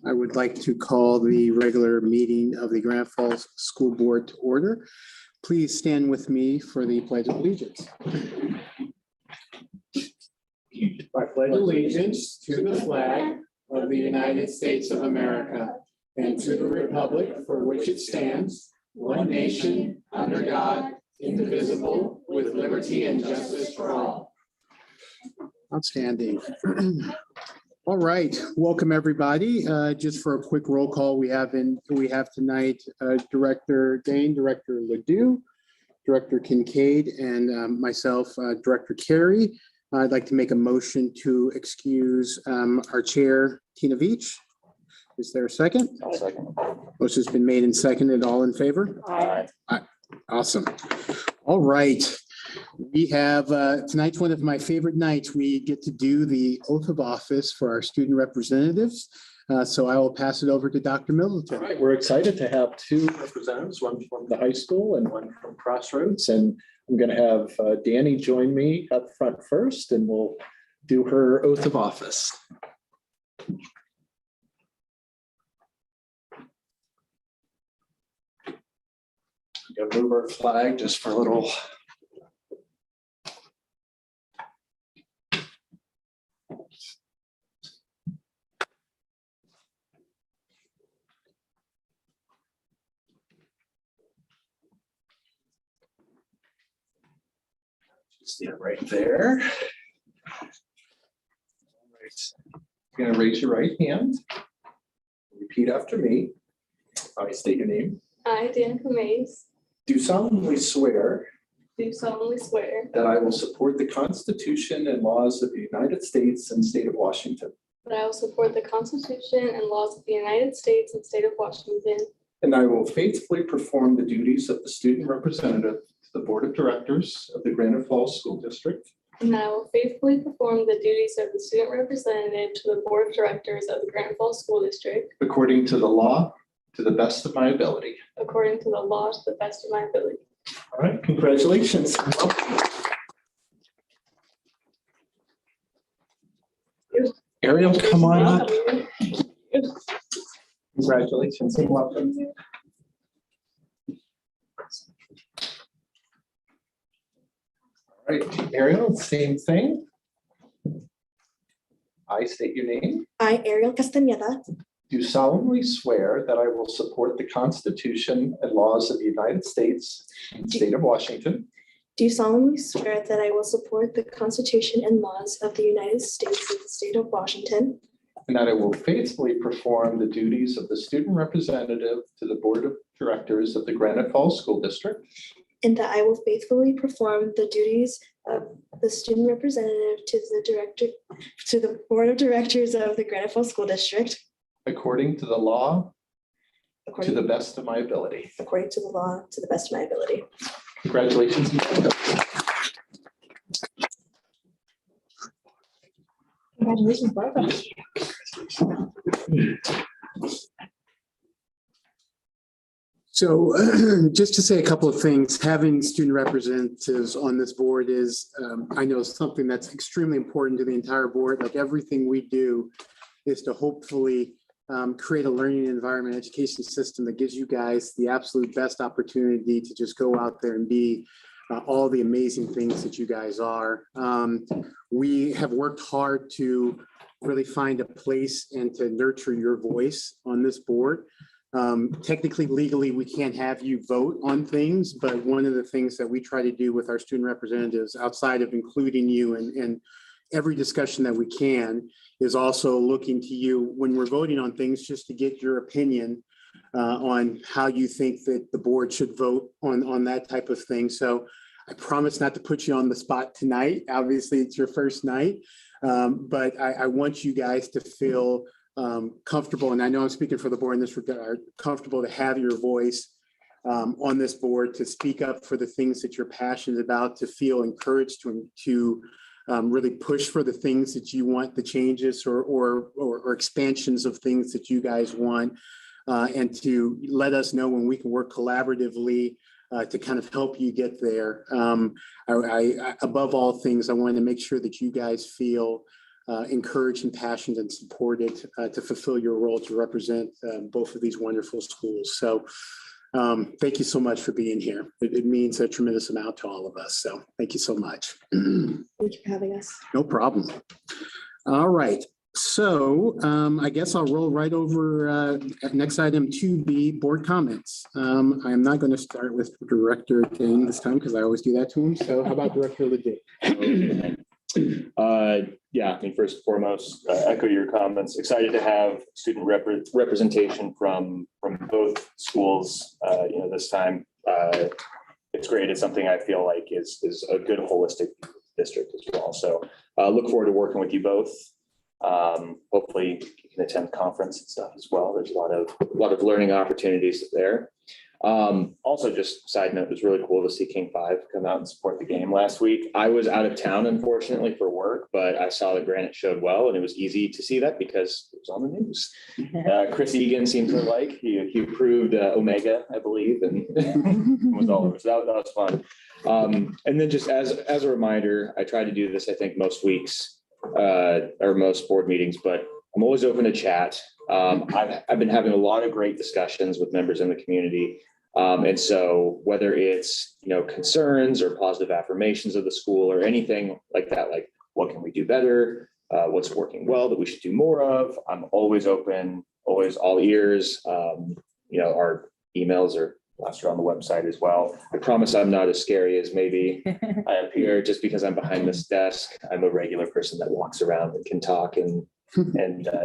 I would like to call the regular meeting of the Grand Falls School Board to order. Please stand with me for the Pledge of Allegiance. I pledge allegiance to the flag of the United States of America and to the republic for which it stands, one nation, under God, indivisible, with liberty and justice for all. Outstanding. All right, welcome everybody. Just for a quick roll call, we have tonight Director Dane, Director Ledoux, Director Kincaid, and myself, Director Carey. I'd like to make a motion to excuse our chair, Tina Veach. Is there a second? I'll second. Motion's been made and seconded. All in favor? Aye. Aye. Awesome. All right. We have tonight's one of my favorite nights. We get to do the oath of office for our student representatives. So I will pass it over to Dr. Middleton. All right, we're excited to have two representatives, one from the high school and one from Crossroads. And I'm going to have Danny join me up front first, and we'll do her oath of office. I'm going to move our flag just for a little. Stand right there. All right. You're going to raise your right hand. Repeat after me. I state your name. I, Danica Mays, Do solemnly swear do solemnly swear that I will support the Constitution and laws of the United States and state of Washington, that I will support the Constitution and laws of the United States and state of Washington, and I will faithfully perform the duties of the student representative to the Board of Directors of the Granite Falls School District, and that I will faithfully perform the duties of the student representative to the Board of Directors of the Granite Falls School District according to the law, to the best of my ability. according to the law to the best of my ability. All right, congratulations. Ariel, come on up. Congratulations and welcome. All right, Ariel, same thing. I state your name. I, Ariel Castañeda, Do solemnly swear that I will support the Constitution and laws of the United States and state of Washington, do solemnly swear that I will support the Constitution and laws of the United States and the state of Washington, and that I will faithfully perform the duties of the student representative to the Board of Directors of the Granite Falls School District, and that I will faithfully perform the duties of the student representative to the Board of Directors of the Granite Falls School District, according to the law, to according the best of my ability. according to the law, to the best of my ability. Congratulations. Congratulations, Barbara. So just to say a couple of things, having student representatives on this board is, I know, something that's extremely important to the entire board. Like everything we do is to hopefully create a learning environment, education system that gives you guys the absolute best opportunity to just go out there and be all the amazing things that you guys are. We have worked hard to really find a place and to nurture your voice on this board. Technically, legally, we can't have you vote on things, but one of the things that we try to do with our student representatives, outside of including you and every discussion that we can, is also looking to you when we're voting on things, just to get your opinion on how you think that the board should vote on that type of thing. So I promise not to put you on the spot tonight. Obviously, it's your first night, but I want you guys to feel comfortable, and I know I'm speaking for the board in this regard, comfortable to have your voice on this board, to speak up for the things that you're passionate about, to feel encouraged to really push for the things that you want, the changes or expansions of things that you guys want, and to let us know when we can work collaboratively to kind of help you get there. Above all things, I want to make sure that you guys feel encouraged, impassioned, and supported to fulfill your role to represent both of these wonderful schools. So thank you so much for being here. It means a tremendous amount to all of us. So thank you so much. Thank you for having us. No problem. All right. So I guess I'll roll right over next item 2B, board comments. I'm not going to start with Director Dane this time because I always do that to him. So how about Director Lejeune? Yeah, I mean, first and foremost, echo your comments. Excited to have student representation from both schools. This time it's great. It's something I feel like is a good holistic district as well. So look forward to working with you both. Hopefully you can attend the conference and stuff as well. There's a lot of learning opportunities there. Also, just side note, it was really cool to see King 5 come out and support the game last week. I was out of town, unfortunately, for work, but I saw that Granite showed well, and it was easy to see that because it was on the news. Chris Egan seemed to like, he approved Omega, I believe, and was all over. So that was fun. And then just as a reminder, I try to do this, I think, most weeks or most board meetings, but I'm always open to chat. I've been having a lot of great discussions with members in the community. And so whether it's, concerns or positive affirmations of the school or anything like that, like what can we do better? What's working well that we should do more of? I'm always open, always all ears. Our emails are plastered on the website as well. I promise I'm not as scary as maybe I appear just because I'm behind this desk. I'm a regular person that walks around and can talk and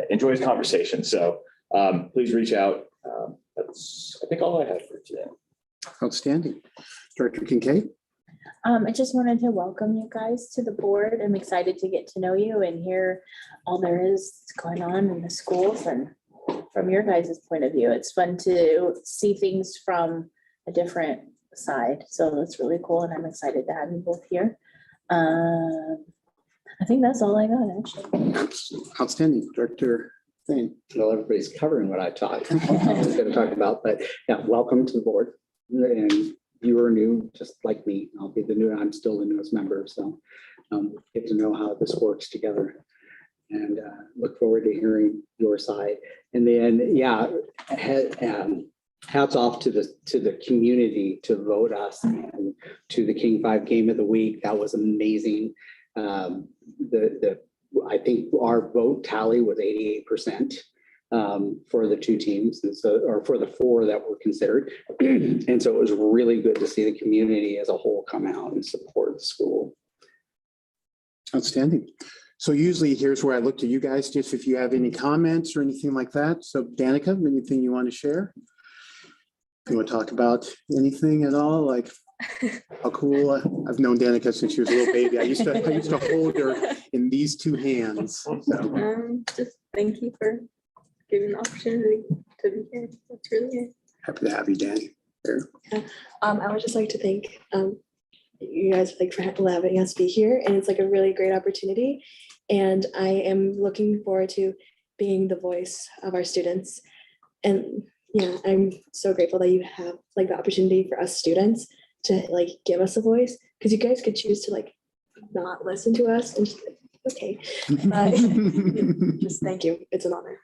enjoys conversation. So please reach out. That's, I think, all I have for today. Outstanding. Director Kincaid? I just wanted to welcome you guys to the board. I'm excited to get to know you and hear all there is going on in the schools and from your guys' point of view. It's fun to see things from a different side. So it's really cool, and I'm excited to have you both here. I think that's all I got, actually. Outstanding. Director Thane? Well, everybody's covering what I was going to talk about, but yeah, welcome to the board. And you are new, just like me. I'm still the newest member, so get to know how this works together, and look forward to hearing your side. And then, yeah, hats off to the community to vote us and to the King 5 Game of the Week. That was amazing. I think our vote tally was 88% for the two teams, and so, or for the four that were considered. And so it was really good to see the community as a whole come out and support the school. Outstanding. So usually here's where I look to you guys, just if you have any comments or anything like that. So Danica, anything you want to share? If you want to talk about anything at all, like how cool. I've known Danica since she was a little baby. I used to hold her in these two hands. So. Just thank you for giving the opportunity to be here. That's really good. Happy to have you, Danny. There. I would just like to thank you guys for allowing us to be here, and it's a really great opportunity. And I am looking forward to being the voice of our students. And yeah, I'm so grateful that you have the opportunity for us students to give us a voice, because you guys could choose to not listen to us and just okay. Just thank you. It's an honor.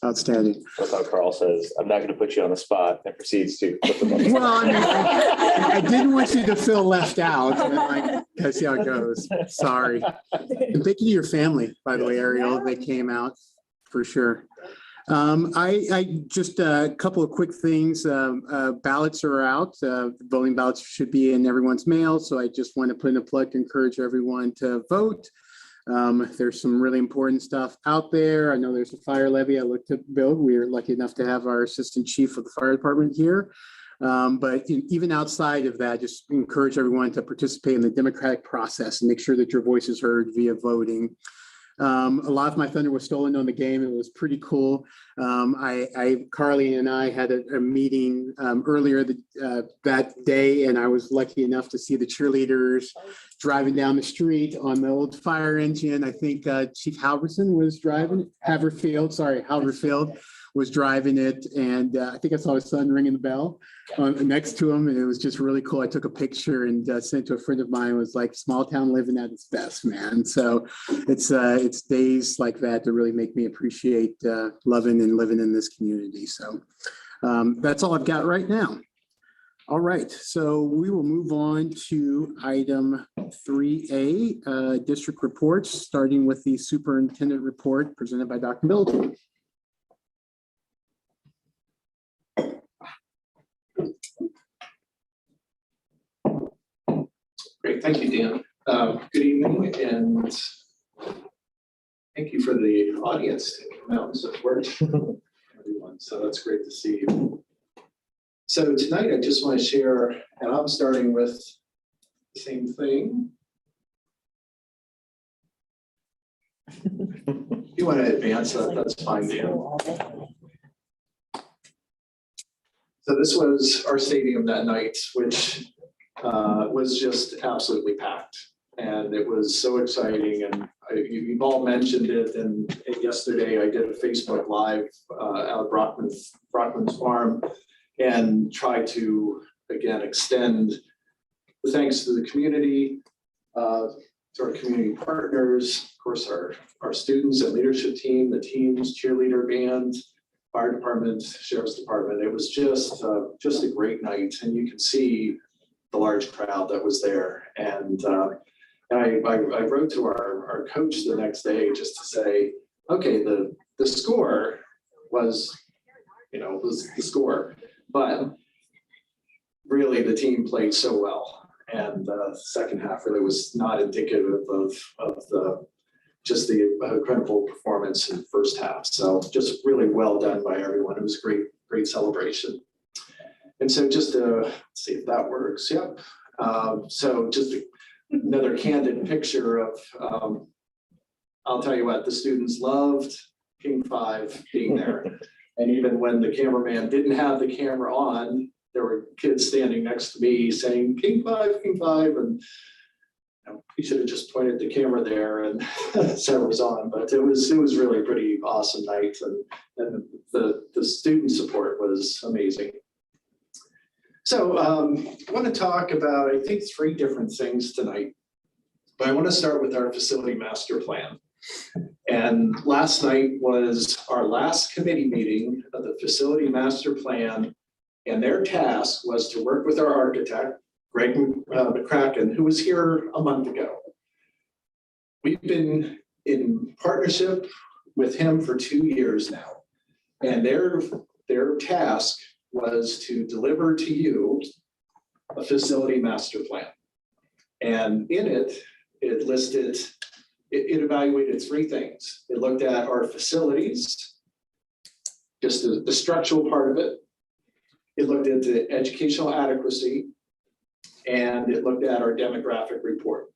Outstanding. That's how Carl says, I'm not going to put you on the spot, and proceeds to put them on the Well, spot. I didn't want you to feel left out. I see how it goes. Sorry. And thank you to your family, by the way, Ariel. They came out for sure. I just a couple of quick things. Ballots are out. Voting ballots should be in everyone's mail. So I just want to put in a plug to encourage everyone to vote. There's some really important stuff out there. I know there's a fire levy I looked to build. We are lucky enough to have our assistant chief of the fire department here. But even outside of that, just encourage everyone to participate in the democratic process and make sure that your voice is heard via voting. A lot of my thunder was stolen on the game. It was pretty cool. Carly and I had a meeting earlier that day, and I was lucky enough to see the cheerleaders driving down the street on the old fire engine. I think Chief Halverson was driving. Haverfield was driving it, and I think I saw his son ringing the bell next to him, and it was just really cool. I took a picture and sent it to a friend of mine. It was like small town living at its best, man. So it's days like that that really make me appreciate loving and living in this community. So that's all I've got right now. All right, so we will move on to item 3A, district reports, starting with the superintendent report presented by Dr. Middleton. Great, thank you, Dan. Good evening, and thank you for the audience to come out and support everyone. So that's great to see you. So tonight, I just want to share, and I'm starting with the same thing. If you want to advance that, that's fine, Dan. So this was our stadium that night, which was just absolutely packed. And it was so exciting. And you've all mentioned it. And yesterday I did a Facebook Live out of Brockman's Farm and tried to, again, extend the thanks to the community, to our community partners, of course, our students and leadership team, the teams, cheerleader band, fire department, sheriff's department. It was just a great night. And you can see the large crowd that was there. And I wrote to our coach the next day just to say, okay, the score was the score, but really the team played so well. And the second half really was not indicative of the incredible performance in the first half. So just really well done by everyone. It was a great celebration. And so just to see if that works. Yep. So just another candid picture of, I'll tell you what, the students loved King 5 being there. And even when the cameraman didn't have the camera on, there were kids standing next to me saying, King 5, King 5. And he should have just pointed the camera there and said it was on. But it was really a pretty awesome night. And the student support was amazing. So I want to talk about, I think, 3 different things tonight. But I want to start with our facility master plan. And last night was our last committee meeting of the facility master plan. And their task was to work with our architect, Greg McCracken, who was here a month ago. We've been in partnership with him for 2 years now. And their task was to deliver to you a facility master plan. And in it, it evaluated 3 things. It looked at our facilities, just the structural part of it. It looked at the educational adequacy, and it looked at our demographic report.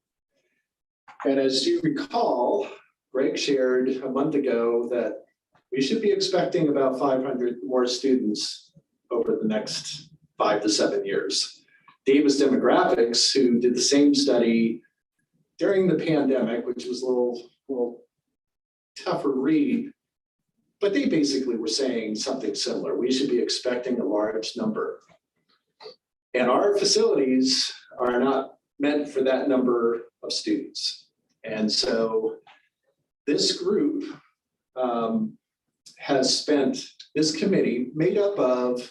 And as you recall, Greg shared a month ago that we should be expecting about 500 more students over the next 5 to 7 years. Davis Demographics, who did the same study during the pandemic, which was a little tougher read, but they basically were saying something similar. We should be expecting a large number. And our facilities are not meant for that number of students. And so this group has spent, this committee made up of,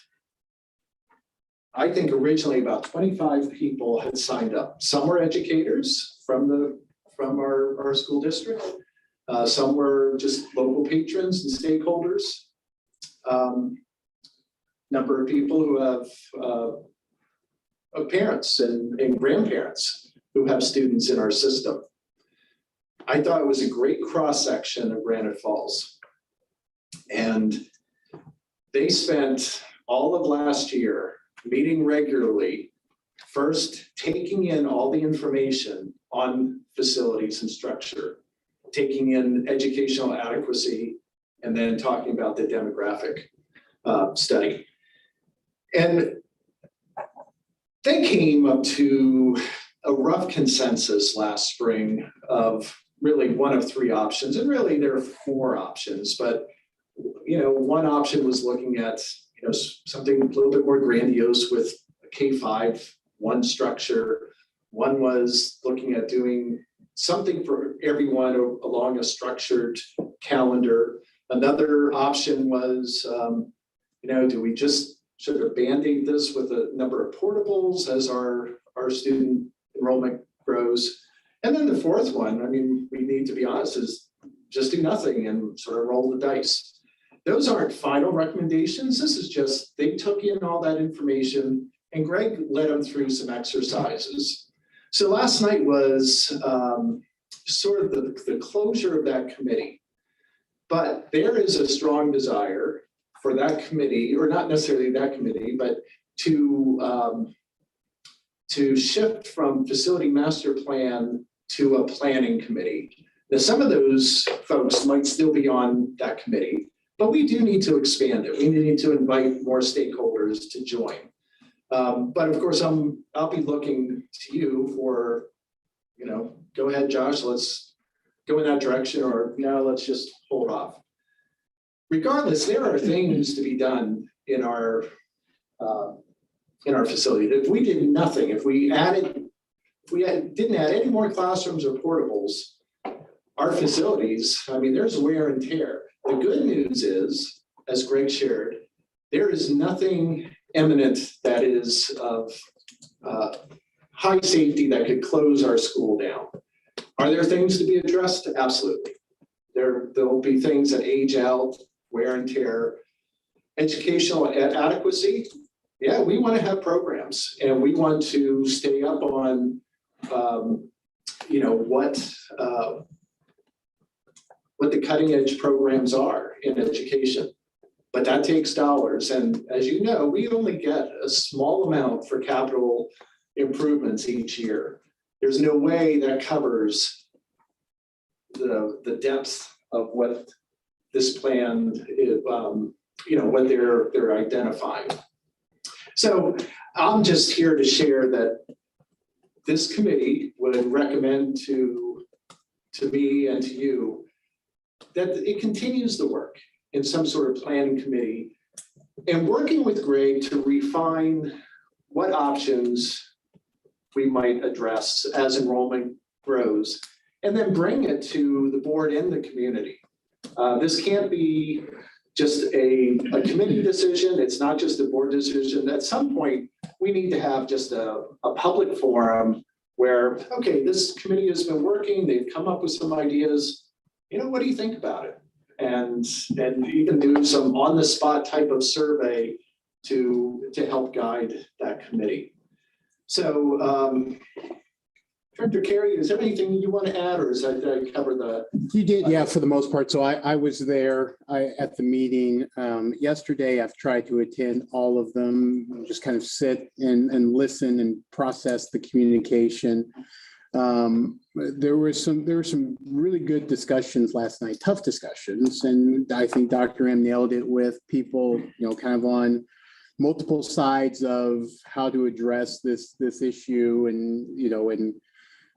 I think originally about 25 people had signed up. Some were educators from our school district. Some were just local patrons and stakeholders. Number of people who have parents and grandparents who have students in our system. I thought it was a great cross-section of Granite Falls. And they spent all of last year meeting regularly, first taking in all the information on facilities and structure, taking in educational adequacy, and then talking about the demographic study. And they came up to a rough consensus last spring of really one of 3 options. And really there are 4 options, but one option was looking at, something a little bit more grandiose with a K-5, one structure. One was looking at doing something for everyone along a structured calendar. Another option was, do we just sort of band-aid this with a number of portables as our student enrollment grows? And then the fourth one, we need to be honest, is just do nothing and sort of roll the dice. Those aren't final recommendations. This is just, they took in all that information and Greg led them through some exercises. So last night was sort of the closure of that committee. But there is a strong desire for that committee, or not necessarily that committee, but to shift from facility master plan to a planning committee. Now, some of those folks might still be on that committee, but we do need to expand it. We need to invite more stakeholders to join. But of course, I'll be looking to you for, go ahead, Josh, let's go in that direction, or no, let's just hold off. Regardless, there are things to be done in our facility. If we did nothing, if we didn't add any more classrooms or portables, our facilities, there's wear and tear. The good news is, as Greg shared, there is nothing imminent that is of high safety that could close our school down. Are there things to be addressed? Absolutely. There will be things that age out, wear and tear. Educational adequacy, yeah, we want to have programs and we want to stay up on, what the cutting edge programs are in education. But that takes dollars. And as you know, we only get a small amount for capital improvements each year. There's no way that covers the depth of what this plan is, what they're identifying. So I'm just here to share that this committee would recommend to me and to you that it continues the work in some sort of planning committee and working with Greg to refine what options we might address as enrollment grows, and then bring it to the board and the community. This can't be just a committee decision. It's not just a board decision. At some point, we need to have just a public forum where, okay, this committee has been working. They've come up with some ideas. What do you think about it? And you can do some on-the-spot type of survey to help guide that committee. So, Director Carey, is there anything you want to add, or is that did I cover the? You did, yeah, for the most part. So I was there at the meeting yesterday. I've tried to attend all of them, just kind of sit and listen and process the communication. There were some really good discussions last night, tough discussions, and I think Dr. M nailed it with people, kind of on multiple sides of how to address this issue, and and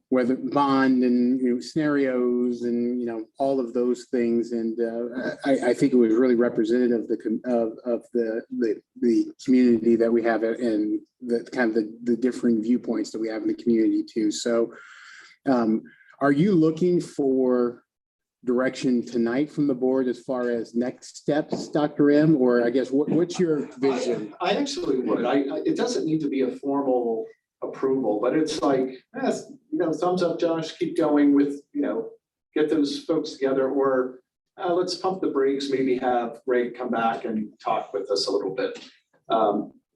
whether bond and scenarios and all of those things. And I think it was really representative of the community that we have, and the kind of the differing viewpoints that we have in the community too. So are you looking for direction tonight from the board as far as next steps, Dr. M, or I guess what's your vision? I actually would. It doesn't need to be a formal approval, but it's like, thumbs up, Josh, keep going with, get those folks together, or let's pump the brakes, maybe have Greg come back and talk with us a little bit.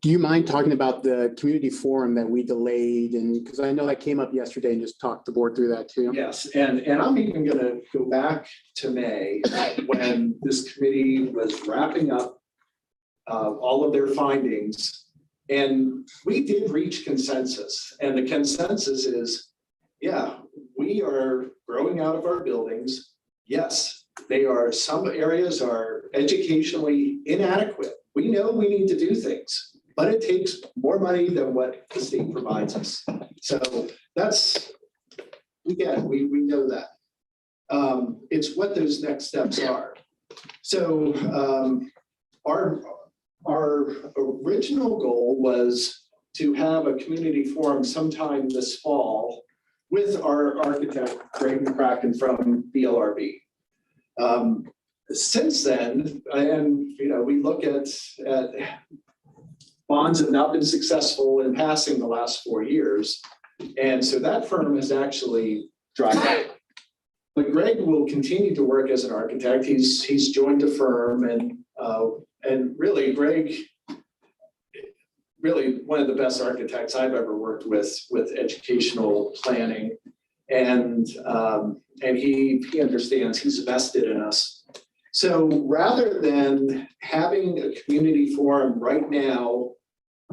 Do you mind talking about the community forum that we delayed? And because I know that came up yesterday, and just talk the board through that too. Yes, and I'm even going to go back to May when this committee was wrapping up all of their findings. And we did reach consensus, and the consensus is, yeah, we are growing out of our buildings. Yes, some areas are educationally inadequate. We know we need to do things, but it takes more money than what the state provides us. So we know that. It's what those next steps are. So our original goal was to have a community forum sometime this fall with our architect, Greg McCracken from BLRB. Since then, and we look at bonds have not been successful in passing the last 4 years. And so that firm has actually dried up. But Greg will continue to work as an architect. He's joined a firm, and really Greg, really one of the best architects I've ever worked with educational planning. And he understands, he's vested in us. So rather than having a community forum right now,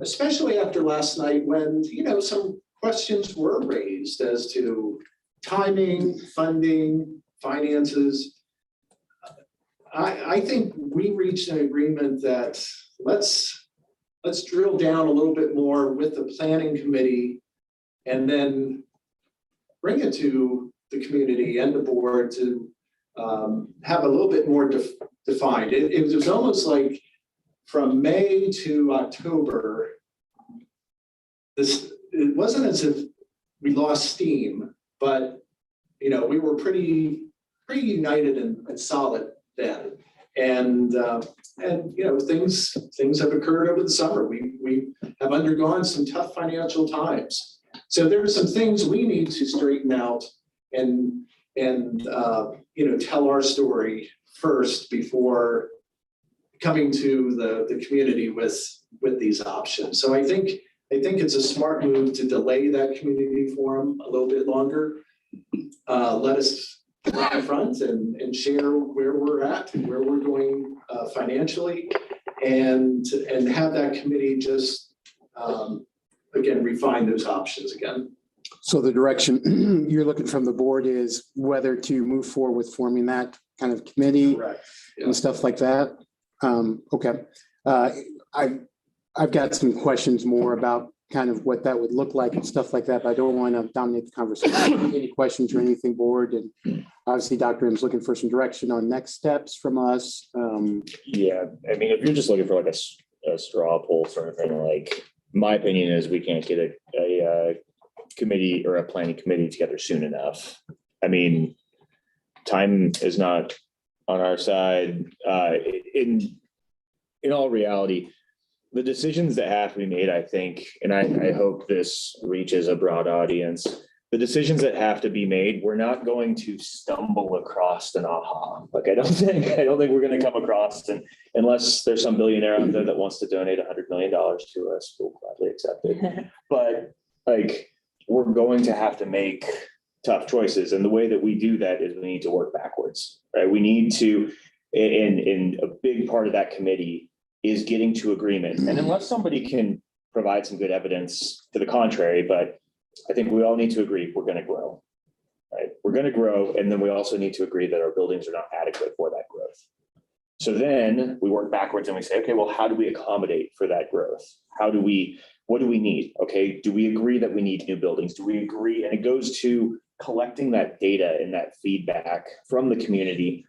especially after last night when, some questions were raised as to timing, funding, finances, I think we reached an agreement that let's drill down a little bit more with the planning committee and then bring it to the community and the board to have a little bit more defined. It was almost like from May to October, it wasn't as if we lost steam, but we were pretty united and solid then. And things have occurred over the summer. We have undergone some tough financial times. So there are some things we need to straighten out and tell our story first before coming to the community with these options. So I think it's a smart move to delay that community forum a little bit longer. Let us get in front and share where we're at and where we're going financially, and have that committee just again refine those options again. So the direction you're looking from the board is whether to move forward with forming that kind of committee. Correct. Yeah. And stuff like that. Okay. I've got some questions more about kind of what that would look like and stuff like that, but I don't want to dominate the conversation. Any questions or anything, board? And obviously Dr. M's looking for some direction on next steps from us. Yeah, I mean, if you're just looking for like a straw poll sort of thing, like my opinion is we can't get a committee or a planning committee together soon enough. I mean, time is not on our side. In all reality, the decisions that have to be made, I think, and I hope this reaches a broad audience, the decisions that have to be made, we're not going to stumble across an aha. Like, I don't think we're going to come across, and unless there's some billionaire out there that wants to donate $100 million to us, we'll gladly accept it. But like, we're going to have to make tough choices. And the way that we do that is we need to work backwards, right? We need to, in a big part of that committee is getting to agreement. And unless somebody can provide some good evidence to the contrary, but I think we all need to agree we're going to grow, right? We're going to grow. And then we also need to agree that our buildings are not adequate for that growth. So then we work backwards and we say, okay, well, how do we accommodate for that growth? What do we need? Okay, do we agree that we need new buildings? Do we agree? And it goes to collecting that data and that feedback from the community,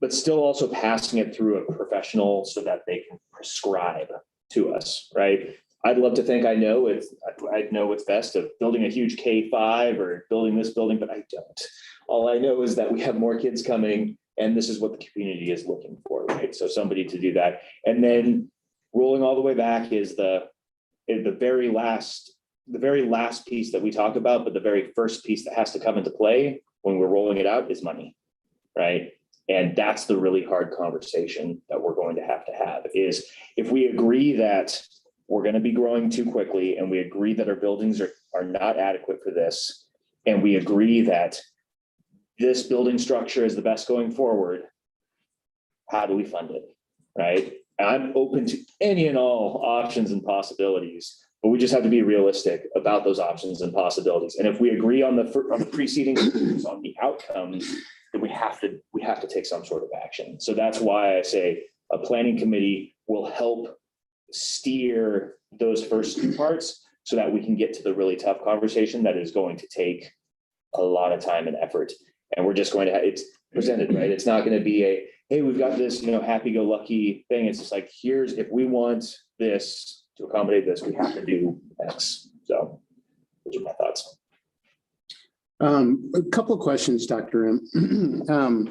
but still also passing it through a professional so that they can prescribe to us, right? I'd love to think I know what's best of building a huge K-5 or building this building, but I don't. All I know is that we have more kids coming and this is what the community is looking for, right? So somebody to do that. And then rolling all the way back is the very last piece that we talk about, but the very first piece that has to come into play when we're rolling it out is money, right? And that's the really hard conversation that we're going to have is if we agree that we're going to be growing too quickly and we agree that our buildings are not adequate for this, and we agree that this building structure is the best going forward, how do we fund it, right? I'm open to any and all options and possibilities, but we just have to be realistic about those options and possibilities. And if we agree on the preceding on the outcomes, then we have to take some sort of action. So that's why I say a planning committee will help steer those first two parts so that we can get to the really tough conversation that is going to take a lot of time and effort. And we're just going to presented, right? It's not going to be a, hey, we've got this, happy-go-lucky thing. It's just like, if we want this to accommodate this, we have to do X. So those are my thoughts. A couple of questions, Dr. M.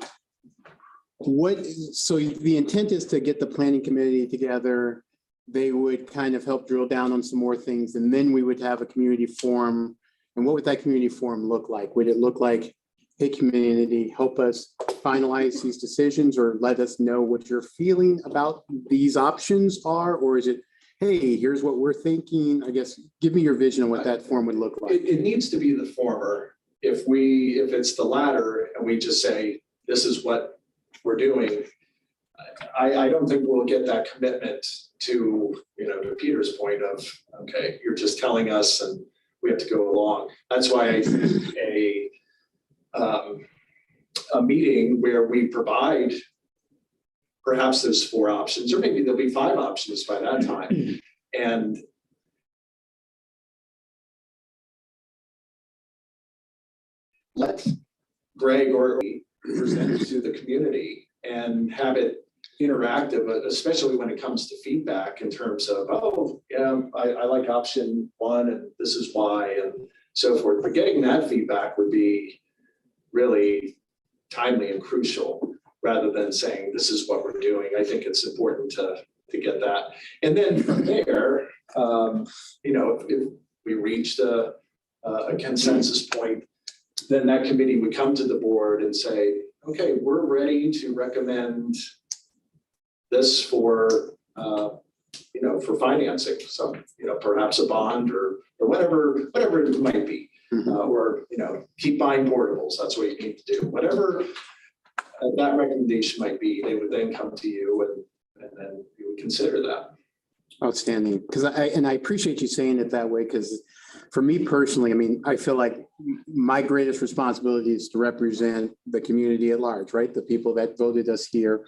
So the intent is to get the planning committee together. They would kind of help drill down on some more things, and then we would have a community forum. And what would that community forum look like? Would it look like, hey, community, help us finalize these decisions, or let us know what your feeling about these options are? Or is it, hey, here's what we're thinking? I guess, give me your vision of what that forum would look like. It needs to be the former. If it's the latter and we just say, this is what we're doing, I don't think we'll get that commitment to Peter's point of, okay, you're just telling us and we have to go along. That's why I think a meeting where we provide, perhaps there's 4 options, or maybe there'll be 5 options by that time. And let Greg or me present to the community and have it interactive, especially when it comes to feedback in terms of, oh, yeah, I like option 1 and this is why, and so forth. But getting that feedback would be really timely and crucial, rather than saying this is what we're doing. I think it's important to get that. And then from there, if we reached a consensus point, then that committee would come to the board and say, okay, we're ready to recommend this for financing. So, perhaps a bond or whatever it might be, or, keep buying portables. That's what you need to do. Whatever that recommendation might be, they would then come to you and then you would consider that. Outstanding. Because I appreciate you saying it that way, because for me personally, I mean, I feel like my greatest responsibility is to represent the community at large, right? The people that voted us here.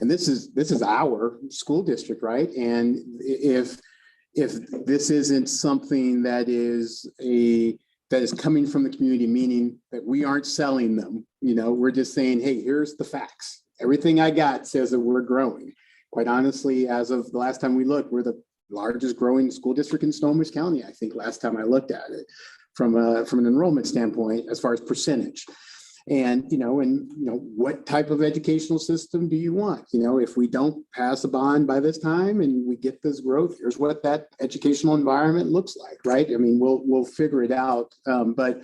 And this is our school district, right? And if this isn't something that is coming from the community, meaning that we aren't selling them, we're just saying, hey, here's the facts. Everything I got says that we're growing. Quite honestly, as of the last time we looked, we're the largest growing school district in Snohomish County. I think last time I looked at it from an enrollment standpoint, as far as percentage. And, what type of educational system do you want? If we don't pass a bond by this time and we get this growth, here's what that educational environment looks like, right? I mean, we'll figure it out. But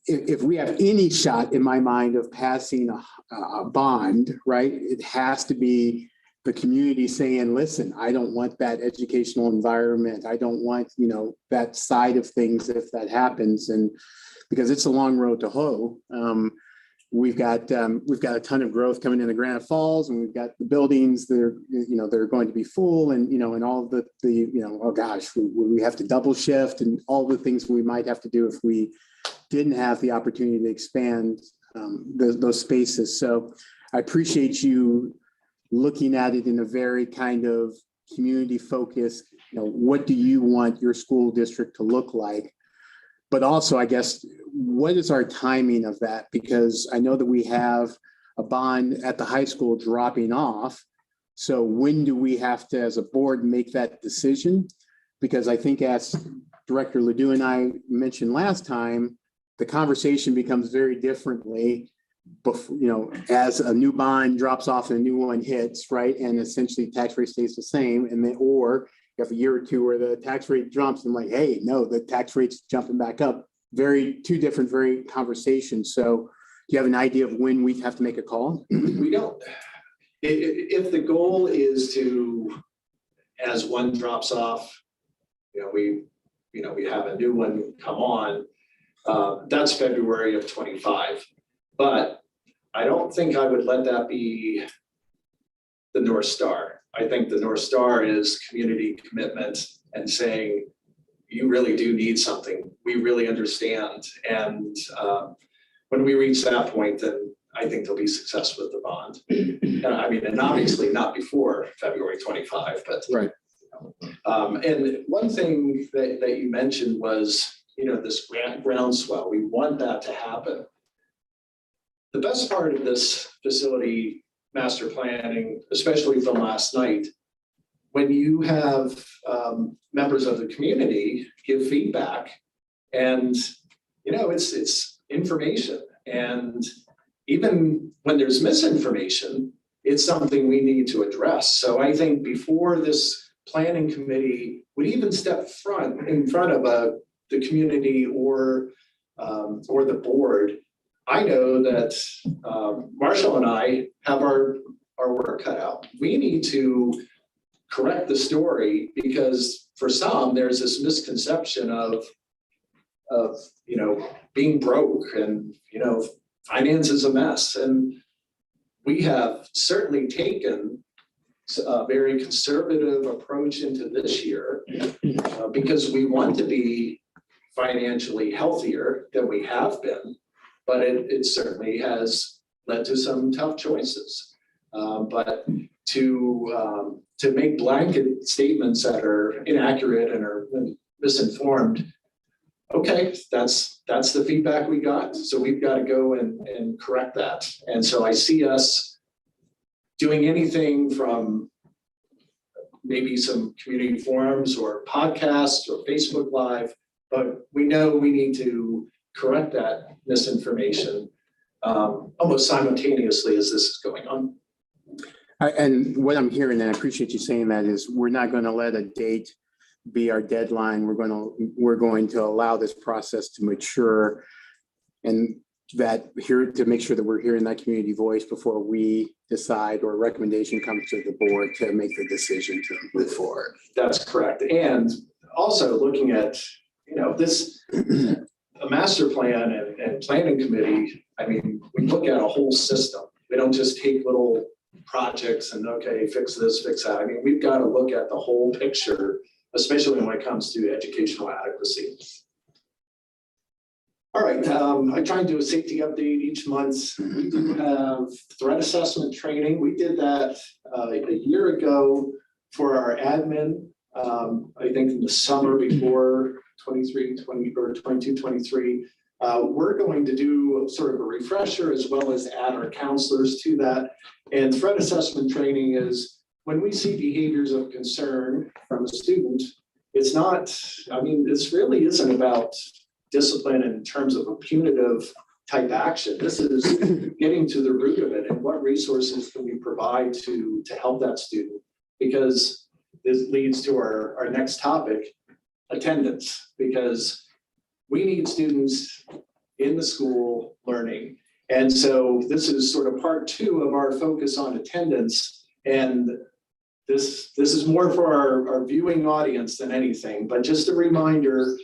if we have any shot in my mind of passing a bond, right, it has to be the community saying, listen, I don't want that educational environment. I don't want, that side of things if that happens. And because it's a long road to hoe. We've got a ton of growth coming into Granite Falls, and we've got the buildings that are, they're going to be full, and and all of the oh gosh, we have to double shift and all the things we might have to do if we didn't have the opportunity to expand those spaces. So I appreciate you looking at it in a very kind of community focused, what do you want your school district to look like? But also, I guess, what is our timing of that? Because I know that we have a bond at the high school dropping off. So when do we have to, as a board, make that decision? Because I think, as Director Ledoux and I mentioned last time, the conversation becomes very differently as a new bond drops off and a new one hits, right? And essentially tax rate stays the same, and then, or you have a year or two where the tax rate jumps and like, hey, no, the tax rate's jumping back up. Two different conversations. So do you have an idea of when we have to make a call? We don't. If the goal is to, as one drops off, we have a new one come on, that's February of 25. But I don't think I would let that be the North Star. I think the North Star is community commitment and saying, you really do need something. We really understand. And when we reach that point, then I think they'll be successful with the bond. And obviously not before February 25, but. Right. And one thing that you mentioned was, this groundswell. We want that to happen. the best part of this facility master planning, especially from last night, when you have members of the community give feedback, and it's information, and even when there's misinformation, it's something we need to address. So I think before this planning committee would even step in front of the community or the board, I know that Marshall and I have our work cut out. We need to correct the story, because for some, there's this misconception of being broke and finance is a mess. And we have certainly taken a very conservative approach into this year because we want to be financially healthier than we have been, but it certainly has led to some tough choices. But to make blanket statements that are inaccurate and are misinformed, okay, that's the feedback we got. So we've got to go and correct that. And so I see us doing anything from maybe some community forums or podcasts or Facebook Live, but we know we need to correct that misinformation almost simultaneously as this is going on. And what I'm hearing, and I appreciate you saying that, is we're not going to let a date be our deadline. We're going to allow this process to mature, and to make sure that we're hearing that community voice before we decide or a recommendation comes to the board to make the decision to move forward. That's correct. And also looking at, this a master plan and planning committee, I mean, we look at a whole system. We don't just take little projects and okay, fix this, fix that. I mean, we've got to look at the whole picture, especially when it comes to educational adequacy. All right, I try and do a safety update each month. We do have threat assessment training. We did that a year ago for our admin, I think in the summer before 22-23. We're going to do sort of a refresher as well as add our counselors to that. And threat assessment training is when we see behaviors of concern from a student, it's not, this really isn't about discipline in terms of a punitive type action. This is getting to the root of it and what resources can we provide to help that student, because this leads to our next topic, attendance, because we need students in the school learning. And so this is sort of part 2 of our focus on attendance. And this is more for our viewing audience than anything, but just a reminder,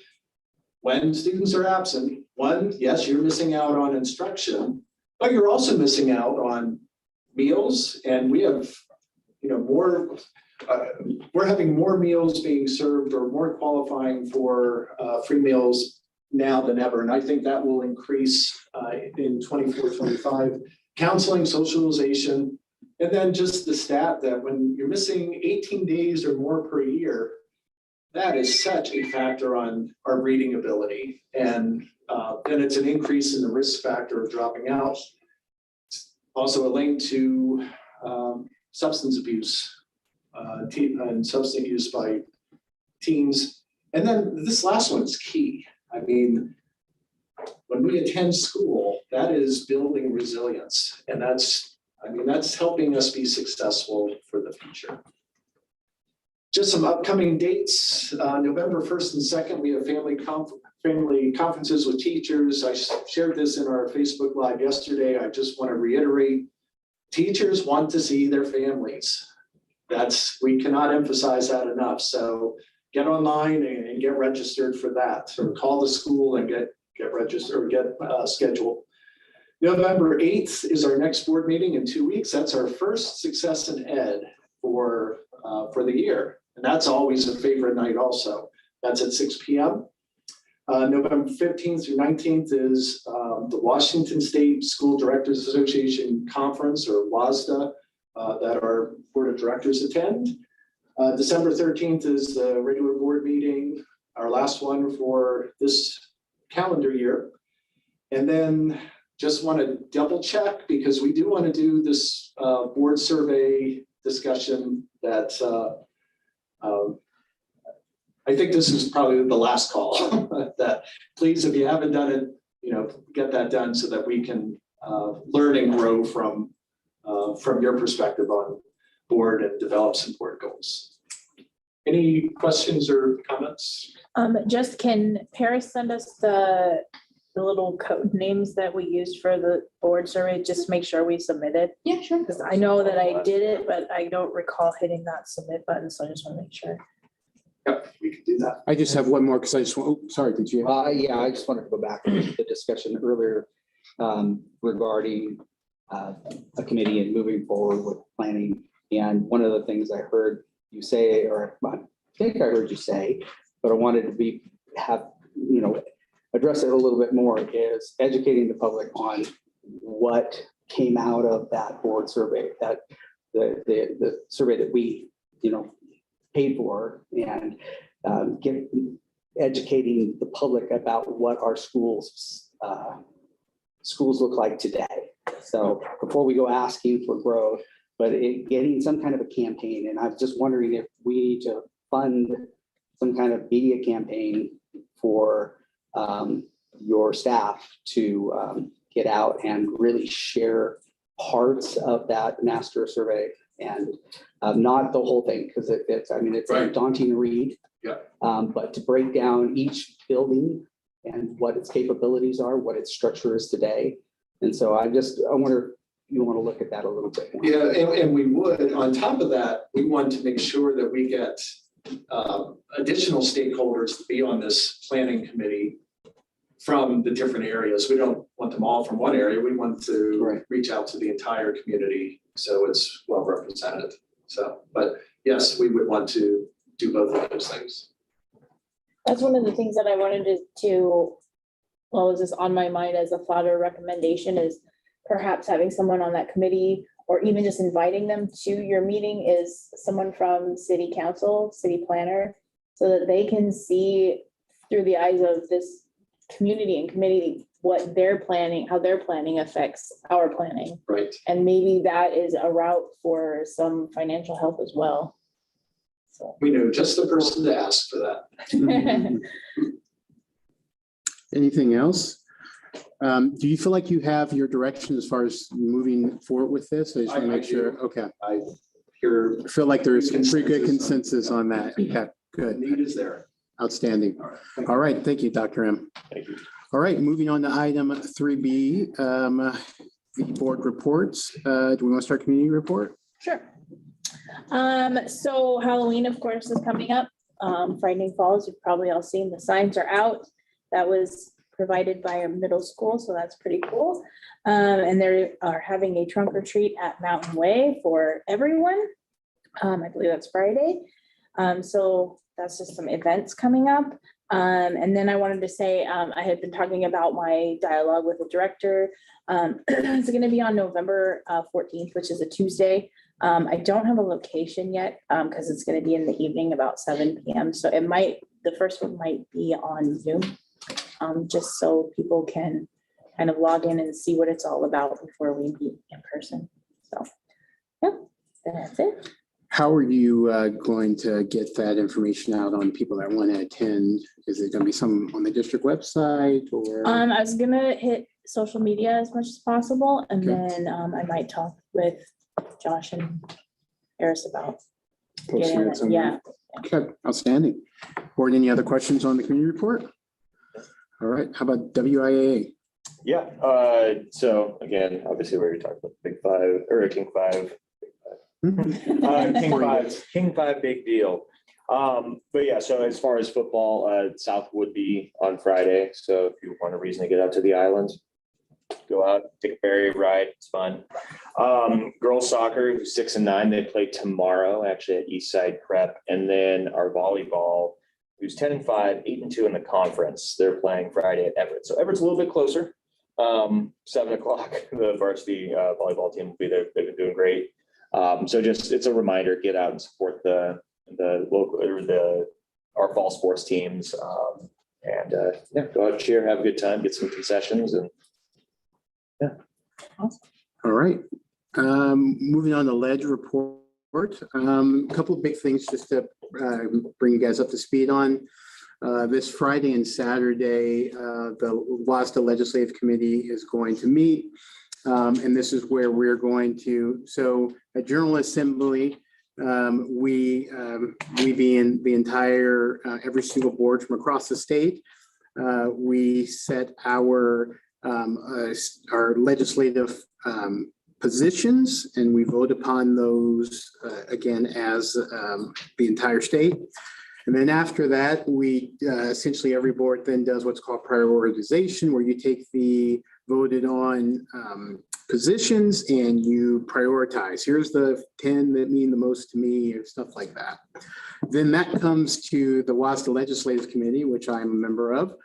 when students are absent, one, yes, you're missing out on instruction, but you're also missing out on meals. And we have, we're having more meals being served or more qualifying for free meals now than ever. And I think that will increase in 24-25. Counseling, socialization, and then just the stat that when you're missing 18 days or more per year, that is such a factor on our reading ability. And then it's an increase in the risk factor of dropping out. Also a link to substance abuse and substance use by teens. And then this last one is key. I mean, when we attend school, that is building resilience. And that's helping us be successful for the future. Just some upcoming dates. November 1st and 2nd, we have family conferences with teachers. I shared this in our Facebook Live yesterday. I just want to reiterate, teachers want to see their families. We cannot emphasize that enough. So get online and get registered for that, or call the school and get registered or get scheduled. November 8th is our next board meeting in 2 weeks. That's our first Success in Ed for the year. And that's always a favorite night also. That's at 6 p.m. November 15th through 19th is the Washington State School Directors Association Conference, or WASDA, that our board of directors attend. December 13th is the regular board meeting, our last one for this calendar year. And then just want to double check because we do want to do this board survey discussion that I think this is probably the last call that please, if you haven't done it, get that done so that we can learn and grow from your perspective on board and develop some board goals. Any questions or comments? Just can Paris send us the little code names that we used for the board survey, just make sure we submit it? Yeah, sure. Because I know that I did it, but I don't recall hitting that submit button, so I just want to make sure. Yep, we can do that. I just have one more because I just want, oh, sorry, did you? Yeah, I just wanted to go back to the discussion earlier regarding a committee and moving forward with planning. And one of the things I heard you say, or I think I heard you say, but I wanted to address it a little bit more, is educating the public on what came out of that board survey, that the survey that we, paid for, and educating the public about what our schools look like today. So before we go asking for growth, but getting some kind of a campaign, and I'm just wondering if we need to fund some kind of media campaign for your staff to get out and really share parts of that master survey, and not the whole thing, because it's a daunting read. Yeah. But to break down each building and what its capabilities are, what its structure is today. And so I wonder if you want to look at that a little bit more. Yeah, and we would, on top of that, we want to make sure that we get additional stakeholders to be on this planning committee from the different areas. We don't want them all from one area. We want to reach out to the entire community so it's well represented. So, but yes, we would want to do both of those things. That's one of the things that I wanted was just on my mind as a thought or recommendation, is perhaps having someone on that committee, or even just inviting them to your meeting, is someone from city council, city planner, so that they can see through the eyes of this community and committee what they're planning, how their planning affects our planning. Right. And maybe that is a route for some financial help as well. So. We know just the person to ask for that. Anything else? Do you feel like you have your direction as far as moving forward with this? I just want to make sure. Okay. I hear I feel like there's pretty good consensus on that. Okay, good. need is there. Outstanding. All right. Thank you, Dr. M. Thank you. All right, moving on to item 3B, the board reports. Do we want to start community report? Sure. So Halloween, of course, is coming up. Frightening Falls, you've probably all seen, the signs are out. That was provided by a middle school, so that's pretty cool. And they are having a trunk or treat at Mountain Way for everyone. I believe that's Friday. So that's just some events coming up. And then I wanted to say, I had been talking about my dialogue with the director. It's going to be on November 14th, which is a Tuesday. I don't have a location yet because it's going to be in the evening about 7 p.m. So the first one might be on Zoom, just so people can kind of log in and see what it's all about before we meet in person. So, yeah, that's it. How are you going to get that information out on people that want to attend? Is it going to be some on the district website or? I was gonna hit social media as much as possible, and Okay. then I might talk with Josh and Eris about Posting getting it it. somewhere? Yeah. Okay, outstanding. Board, any other questions on the community report? All right, how about WIAA? Yeah, so again, obviously we already talked about Big Five or King Five. King Five, big deal. But yeah, so as far as football, South would be on Friday. So if you want a reason to get out to the islands, go out, take a ferry ride. It's fun. Girls soccer, who's 6 and 9, they play tomorrow actually at Eastside Prep. And then our volleyball, who's 10 and 5, 8 and 2 in the conference. They're playing Friday at Everett. So Everett's a little bit closer. 7 o'clock, the varsity volleyball team will be there. They've been doing great. So just, it's a reminder, get out and support the local or our fall sports teams. And yeah, go out, cheer, have a good time, get some concessions, and All right. Moving on to ledge report. A couple of big things just to bring you guys up to speed on. This Friday and Saturday, the WASDA Legislative Committee is going to meet. And this is where we're going to, so at General Assembly, we being the entire, every single board from across the state, we set our legislative positions, and we vote upon those again as the entire state. And then after that, we essentially every board then does what's called prioritization, where you take the voted on positions and you prioritize. Here's the 10 that mean the most to me, or stuff like that. Then that comes to the WASDA Legislative Committee, which I'm a member of,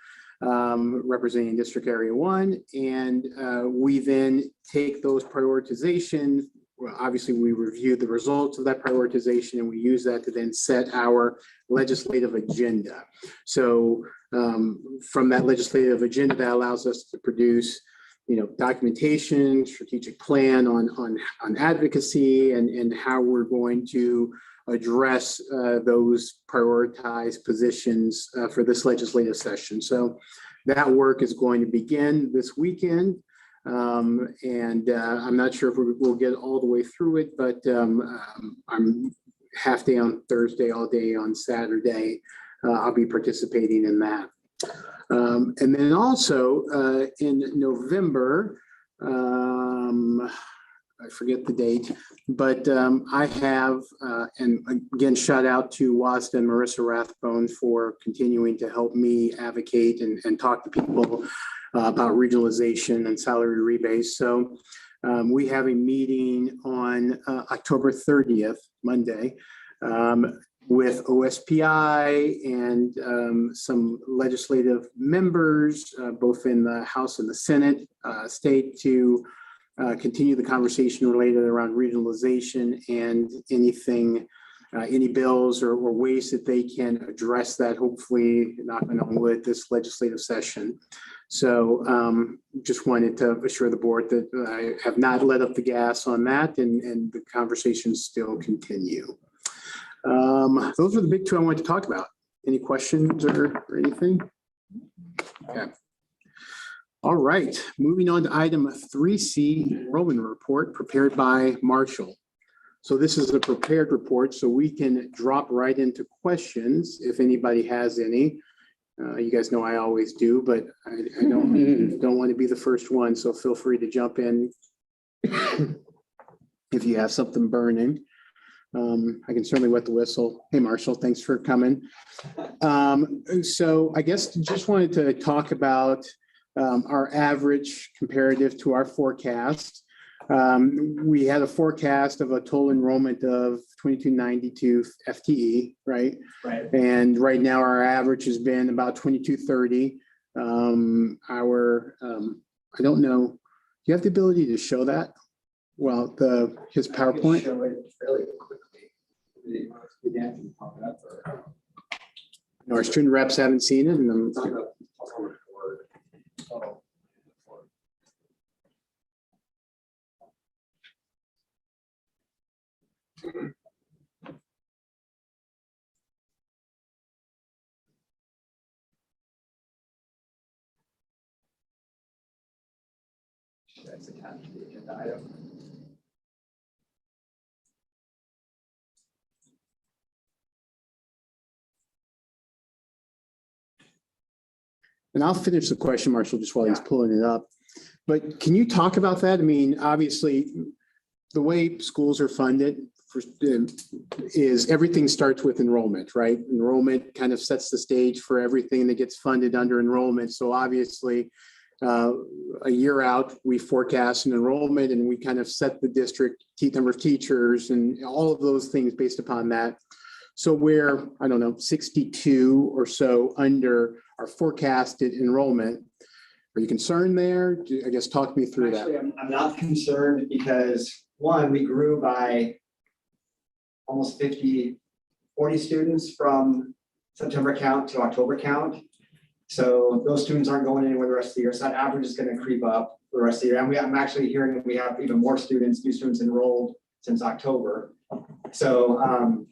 representing District Area 1. And we then take those prioritizations. Well, obviously, we review the results of that prioritization, and we use that to then set our legislative agenda. So from that legislative agenda, that allows us to produce, documentation, strategic plan on advocacy and how we're going to address those prioritized positions for this legislative session. So that work is going to begin this weekend. And I'm not sure if we'll get all the way through it, but I'm half day on Thursday, all day on Saturday. I'll be participating in that. And then also in November, I forget the date, but I have, and again, shout out to WASDA and Marissa Rathbone for continuing to help me advocate and talk to people about regionalization and salary rebates. So we have a meeting on October 30th, Monday, with OSPI and some legislative members, both in the House and the Senate, state, to continue the conversation related around regionalization and anything, any bills or ways that they can address that, hopefully, knocking on wood, this legislative session. So just wanted to assure the board that I have not let up the gas on that, and the conversations still continue. Those are the big two I wanted to talk about. Any questions or anything? Okay. All right, moving on to item 3C, enrollment report prepared by Marshall. So this is a prepared report, so we can drop right into questions if anybody has any. You guys know I always do, but I don't want to be the first one, so feel free to jump in if you have something burning. I can certainly wet the whistle. Hey, Marshall, thanks for coming. So I guess just wanted to talk about our average comparative to our forecast. We had a forecast of a total enrollment of 2292 FTE, right? Right. And right now our average has been about 2230. I don't know, do you have the ability to show that? Well, his PowerPoint. Show it fairly quickly. Our student reps haven't seen it, and I'm that's attached to the agenda item. And I'll finish the question, Marshall, just while he's pulling it up. But can you talk about that? I mean, obviously, the way schools are funded is everything starts with enrollment, right? Enrollment kind of sets the stage for everything that gets funded under enrollment. So obviously, a year out, we forecast an enrollment and we kind of set the district number of teachers and all of those things based upon that. So we're, I don't know, 62 or so under our forecasted enrollment. Are you concerned there? I guess talk me through that. Actually, I'm not concerned because one, we grew by almost 40 students from September count to October count. So those students aren't going anywhere the rest of the year. So that average is going to creep up. the rest of the year. And I'm actually hearing that we have even more students, new students enrolled since October. So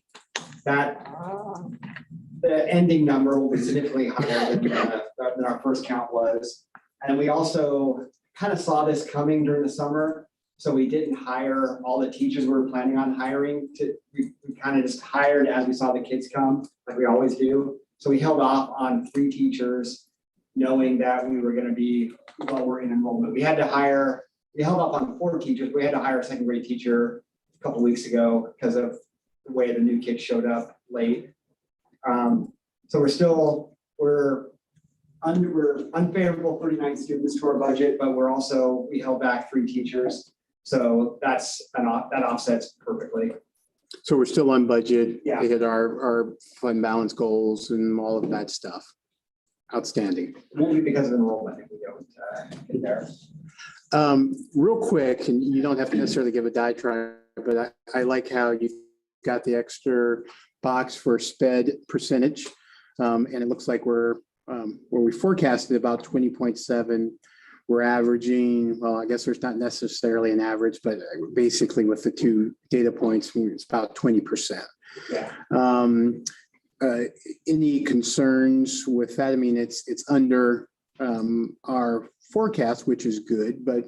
the ending number will be significantly higher than our first count was. And we also kind of saw this coming during the summer. So we didn't hire all the teachers we were planning on hiring. We kind of just hired as we saw the kids come, like we always do. So we held off on 3 teachers, knowing that we were going to be lower in enrollment. We held off on 4 teachers. We had to hire a second grade teacher a couple weeks ago because of the way the new kids showed up late. So we're unfavorable 39 students to our budget, but we held back 3 teachers. So that offsets perfectly. So we're still on budget. Yeah. We hit our fund balance goals and all of that stuff. Outstanding. It won't be because of enrollment if we don't get there. Real quick, and you don't have to necessarily give a diatribe, but I like how you got the extra box for SPED percentage. And it looks like where we forecasted about 20.7, we're averaging, well, I guess there's not necessarily an average, but basically with the 2 data points, it's about 20%. Yeah. Any concerns with that? I mean, it's under our forecast, which is good, but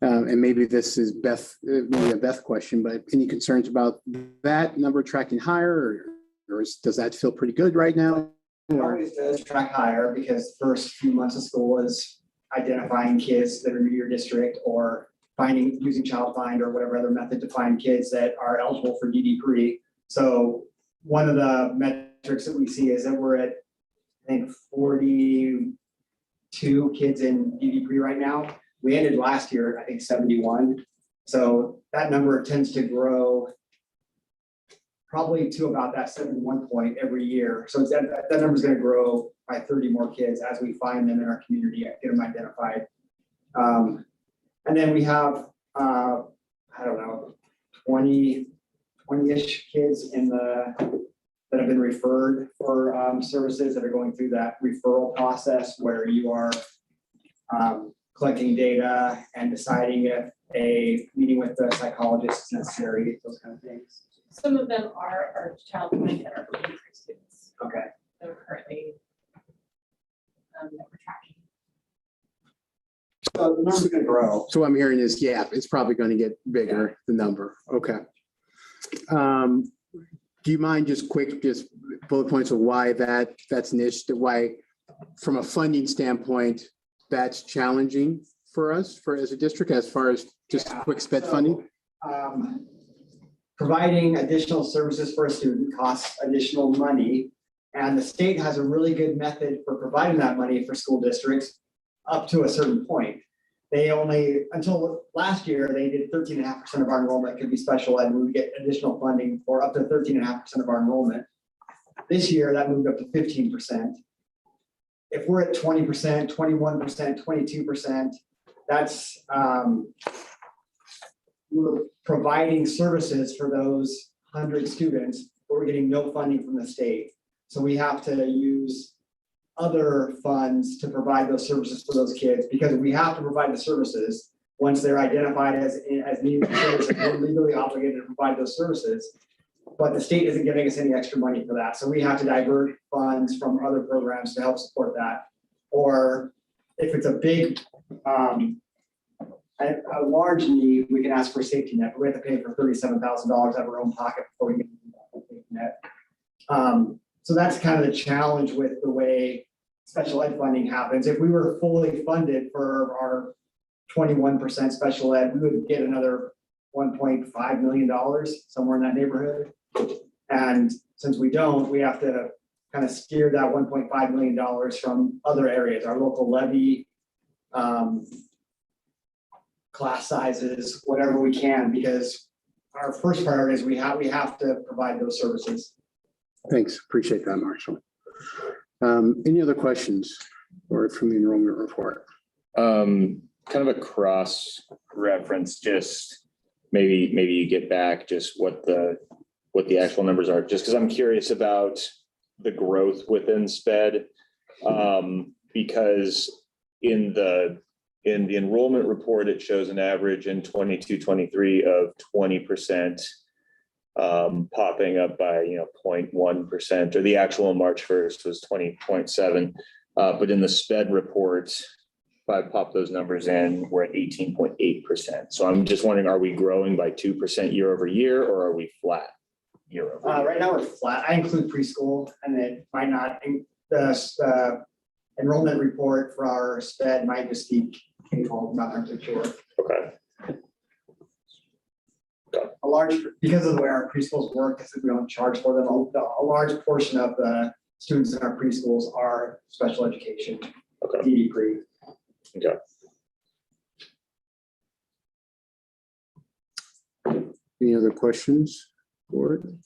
and maybe this is maybe a Beth question, but any concerns about that number tracking higher, or does that feel pretty good right now? It always does track higher because the first few months of school is identifying kids that are new to your district or using Child Find or whatever other method to find kids that are eligible for DD pre. So one of the metrics that we see is that we're at, I think, 42 kids in DD pre right now. We ended last year, I think, 71. So that number tends to grow probably to about that 71 point every year. So that number is going to grow by 30 more kids as we find them in our community, get them identified. And then we have, I don't know, 20-ish kids that have been referred for services that are going through that referral process where you are collecting data and deciding if a meeting with the psychologist is necessary, those kind of things. Some of them are our child find that are looking for students Okay. that are currently that we're tracking. So the number's going to grow. So what I'm hearing is, yeah, it's probably going to get bigger, the number. Okay. Do you mind just bullet points of why that's niched, why from a funding standpoint, that's challenging for us as a district as far as just quick SPED funding? Providing additional services for a student costs additional money. And the state has a really good method for providing that money for school districts up to a certain point. Until last year, they did 13.5% of our enrollment could be special ed, and we would get additional funding for up to 13.5% of our enrollment. This year, that moved up to 15%. If we're at 20%, 21%, 22%, that's we're providing services for those 100 students, but we're getting no funding from the state. So we have to use other funds to provide those services for those kids because we have to provide the services once they're identified as needing services. We're legally obligated to provide those services, but the state isn't giving us any extra money for that. So we have to divert funds from other programs to help support that. Or if it's a big, a large need, we can ask for a safety net, but we have to pay for $37,000 out of our own pocket before we get a safety net. So that's kind of the challenge with the way special ed funding happens. If we were fully funded for our 21% special ed, we would get another $1.5 million, somewhere in that neighborhood. And since we don't, we have to kind of steer that $1.5 million from other areas, our local levy, class sizes, whatever we can, because our first priority is we have to provide those services. Thanks. Appreciate that, Marshall. Any other questions or from the enrollment report? Kind of a cross reference, just maybe you get back just what the actual numbers are, just because I'm curious about the growth within SPED. Because in the in the enrollment report, it shows an average in 22-23 of 20%, popping up by 0.1%, or the actual on March 1st was 20.7. But in the SPED report, if I pop those numbers in, we're at 18.8%. So I'm just wondering, are we growing by 2% year over year, or are we flat year over year? Right now we're flat. I include preschool, and it might not, the enrollment report for our SPED might just be K-12, not actually sure. Okay. A large, because of the way our preschools work, because we don't charge for them, a large portion of the students in our preschools are special education, Okay. DD pre. Okay. Any other questions, board?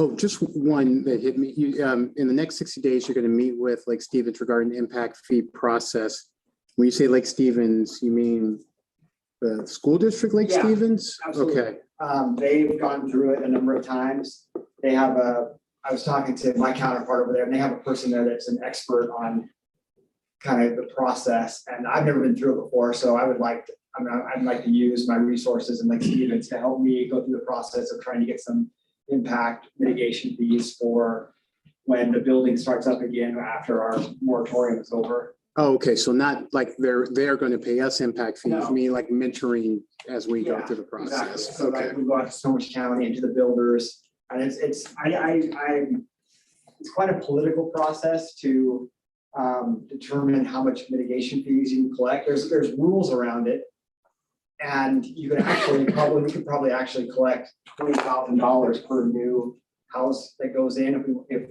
Oh, just one that hit me. You, in the next 60 days, you're going to meet with Lake Stevens regarding the impact fee process. When you say Lake Stevens, you mean the school district Lake Yeah, Stevens? absolutely. Okay. They've gone through it a number of times. They have I was talking to my counterpart over there, and they have a person there that's an expert on kind of the process. And I've never been through it before, so I'd like to use my resources in Lake Stevens to help me go through the process of trying to get some impact mitigation fees for when the building starts up again after our moratorium is over. Oh, okay. So not like they're going to pay us impact fees, No. me like mentoring as we go Yeah, through the Exactly. process. So Okay. like we go out to Snohomish County and to the builders, and it's quite a political process to determine how much mitigation fees you can collect. There's rules around it. And you could actually we could probably actually collect $20,000 per new house that goes in if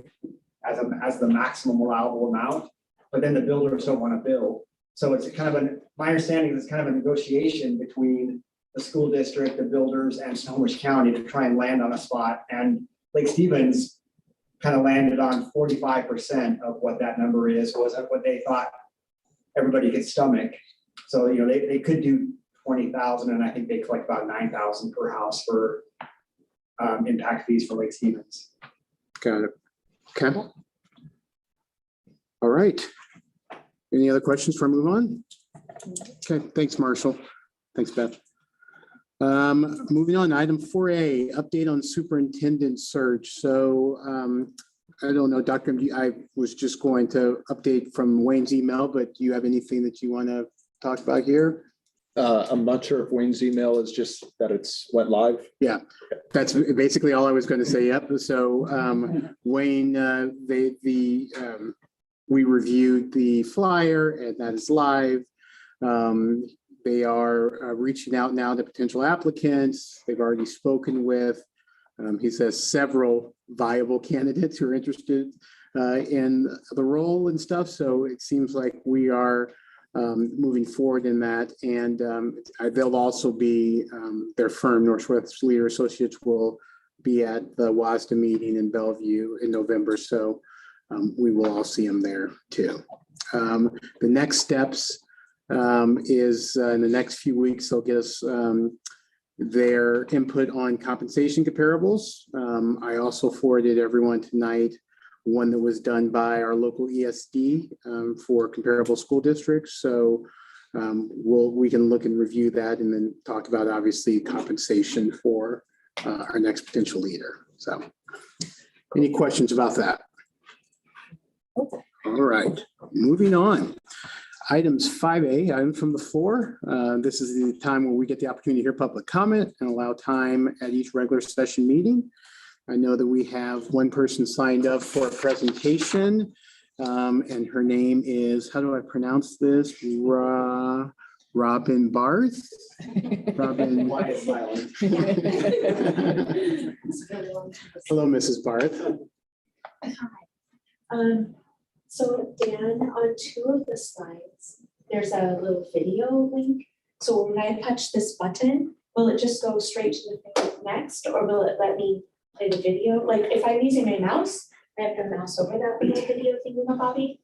as the maximum allowable amount. But then the builders don't want to build. So it's kind of my understanding is it's kind of a negotiation between the school district, the builders, and Snohomish County to try and land on a spot. And Lake Stevens kind of landed on 45% of what that number is, was what they thought everybody could stomach. So they could do 20,000, and I think they collect about 9,000 per house for impact fees for Lake Stevens. Got it. Okay. All right. Any other questions before I move on? Okay, thanks, Marshall. Thanks, Beth. Moving on, item 4A, update on superintendent search. So I don't know, Dr. MD, I was just going to update from Wayne's email, but do you have anything that you want to talk about here? I'm not sure if Wayne's email is just that it's went live. Yeah, that's basically all I was going to say. Yep. So Wayne, we reviewed the flyer and that is live. They are reaching out now to potential applicants. They've already spoken with. He says several viable candidates who are interested in the role and stuff. So it seems like we are moving forward in that. And they'll also be, their firm, Northwest Leader Associates, will be at the WASDA meeting in Bellevue in November. So we will all see them there too. The next steps is in the next few weeks, they'll get us their input on compensation comparables. I also forwarded everyone tonight one that was done by our local ESD for comparable school districts. So we can look and review that and then talk about obviously compensation for our next potential leader. So any questions about that? All right, moving on. Items 5A, item from the floor. This is the time where we get the opportunity to hear public comment and allow time at each regular session meeting. I know that we have one person signed up for a presentation, and her name is, how do I pronounce this? Robin Barth. Robin. Hello, Mrs. Barth. Hi. So Dan, on 2 of the slides, there's a little video link. So when I touch this button, will it just go straight to the thing next, or will it let me play the video? Like if I'm using my mouse, I have to mouse over that little video thing in my body.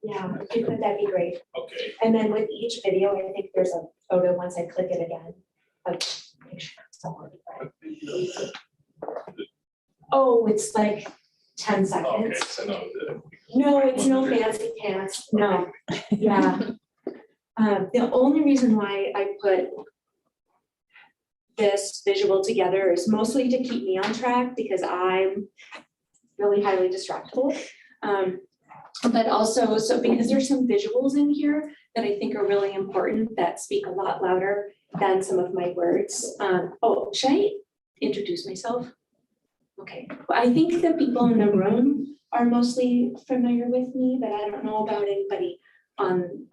Yeah, if you could, that'd be great. Okay. And then with each video, I think there's a photo once I click it again. Make sure it's all right. Oh, it's like 10 seconds. so no, No, it's no fancy pants, no, yeah. The only reason why I put this visual together is mostly to keep me on track because I'm really highly distractible. But also, so because there's some visuals in here that I think are really important that speak a lot louder than some of my words. Oh, should I introduce myself? Okay, well, I think the people in the room are mostly familiar with me, but I don't know about anybody on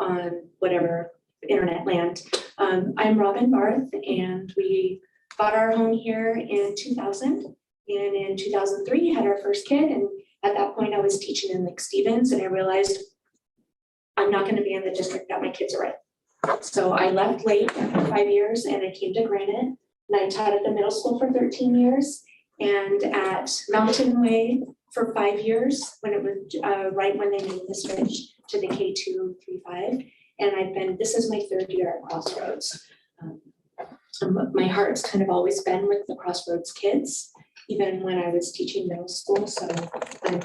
whatever internet land. I'm Robin Barth, and we bought our home here in 2000. And in 2003, had our first kid. And at that point, I was teaching in Lake Stevens, and I realized I'm not going to be in the district that my kids are in. So I left late after 5 years, and I came to Granite, and I taught at the middle school for 13 years. And at Mountain Way for 5 years, when it was right when they made the switch to the K235. And this is my 3rd year at Crossroads. My heart's kind of always been with the Crossroads kids, even when I was teaching middle school. So I'm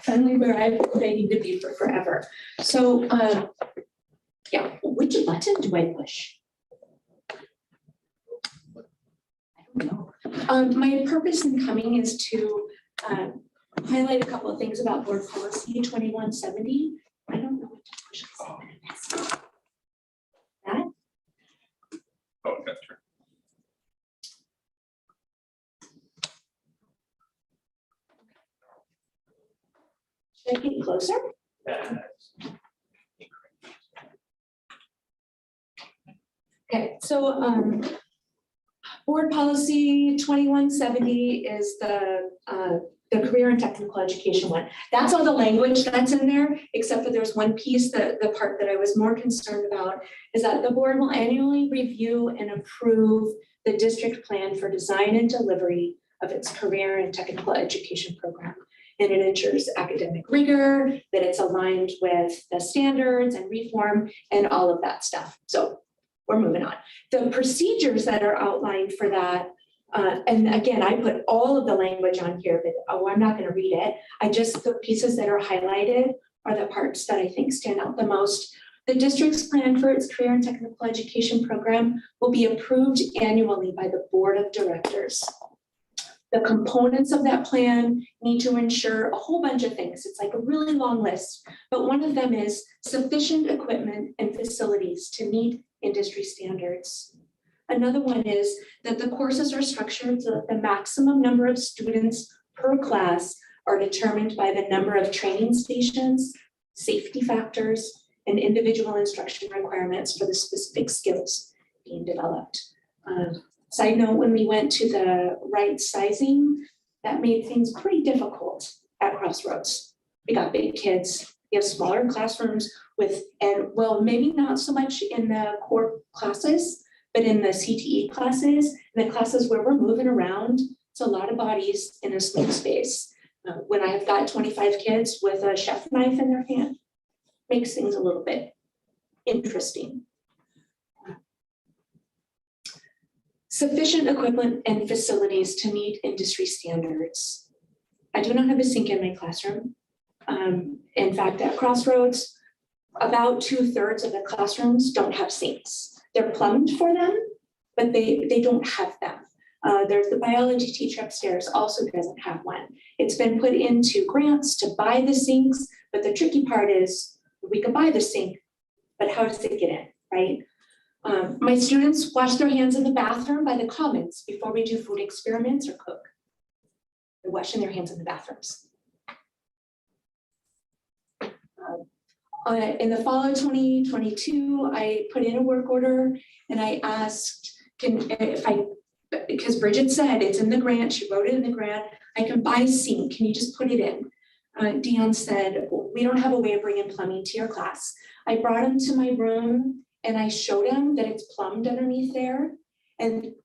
finally where I need to be for forever. So yeah, which button do I push? I don't know. My purpose in coming is to highlight a couple of things about board policy 2170. I don't know what to push. That? Oh, gotcha. Should I get closer? Okay, so board policy 2170 is the career and technical education one. That's all the language that's in there, except for there's one piece, the part that I was more concerned about is that the board will annually review and approve the district plan for design and delivery of its career and technical education program. And it ensures academic rigor, that it's aligned with the standards and reform and all of that stuff. So we're moving on. The procedures that are outlined for that, and again, I put all of the language on here, but I'm not going to read it. The pieces that are highlighted are the parts that I think stand out the most. The district's plan for its career and technical education program will be approved annually by the board of directors. The components of that plan need to ensure a whole bunch of things. It's like a really long list, but one of them is sufficient equipment and facilities to meet industry standards. Another one is that the courses are structured so that the maximum number of students per class are determined by the number of training stations, safety factors, and individual instruction requirements for the specific skills being developed. Side note, when we went to the right sizing, that made things pretty difficult at Crossroads. We got big kids, we have smaller classrooms well, maybe not so much in the core classes, but in the CTE classes, and the classes where we're moving around, it's a lot of bodies in a small space. When I've got 25 kids with a chef knife in their hand, makes things a little bit interesting. Sufficient equipment and facilities to meet industry standards. I do not have a sink in my classroom. In fact, at Crossroads, about 2/3 of the classrooms don't have sinks. They're plumbed for them, but they don't have them. There's the biology teacher upstairs also doesn't have one. It's been put into grants to buy the sinks, but the tricky part is we could buy the sink, but how does it get in, right? My students wash their hands in the bathroom by the commons before we do food experiments or cook. They're washing their hands in the bathrooms. In the fall of 2022, I put in a work order and I asked, because Bridget said it's in the grant, she wrote it in the grant, I can buy a sink, can you just put it in? Dion said, we don't have a way of bringing plumbing to your class. I brought him to my room and I showed him that it's plumbed underneath there. And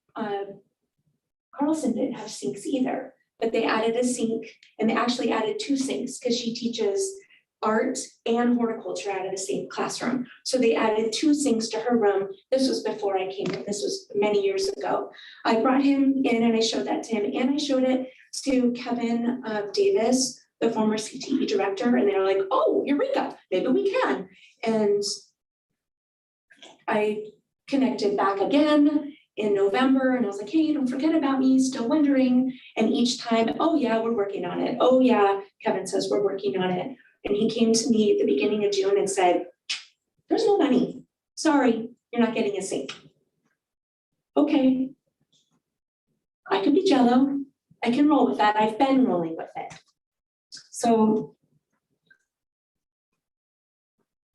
Carlson didn't have sinks either, but they added a sink and they actually added 2 sinks because she teaches art and horticulture out of the same classroom. So they added 2 sinks to her room. This was before I came in. This was many years ago. I brought him in and I showed that to him and I showed it to Kevin Davis, the former CTE director, and they're like, oh, Eureka, maybe we can. And I connected back again in November and I was like, hey, don't forget about me, still wondering. And each time, oh yeah, we're working on it. Oh yeah, Kevin says we're working on it. And he came to me at the beginning of June and said, there's no money. Sorry, you're not getting a sink. Okay. I could be jello. I can roll with that. I've been rolling with it. So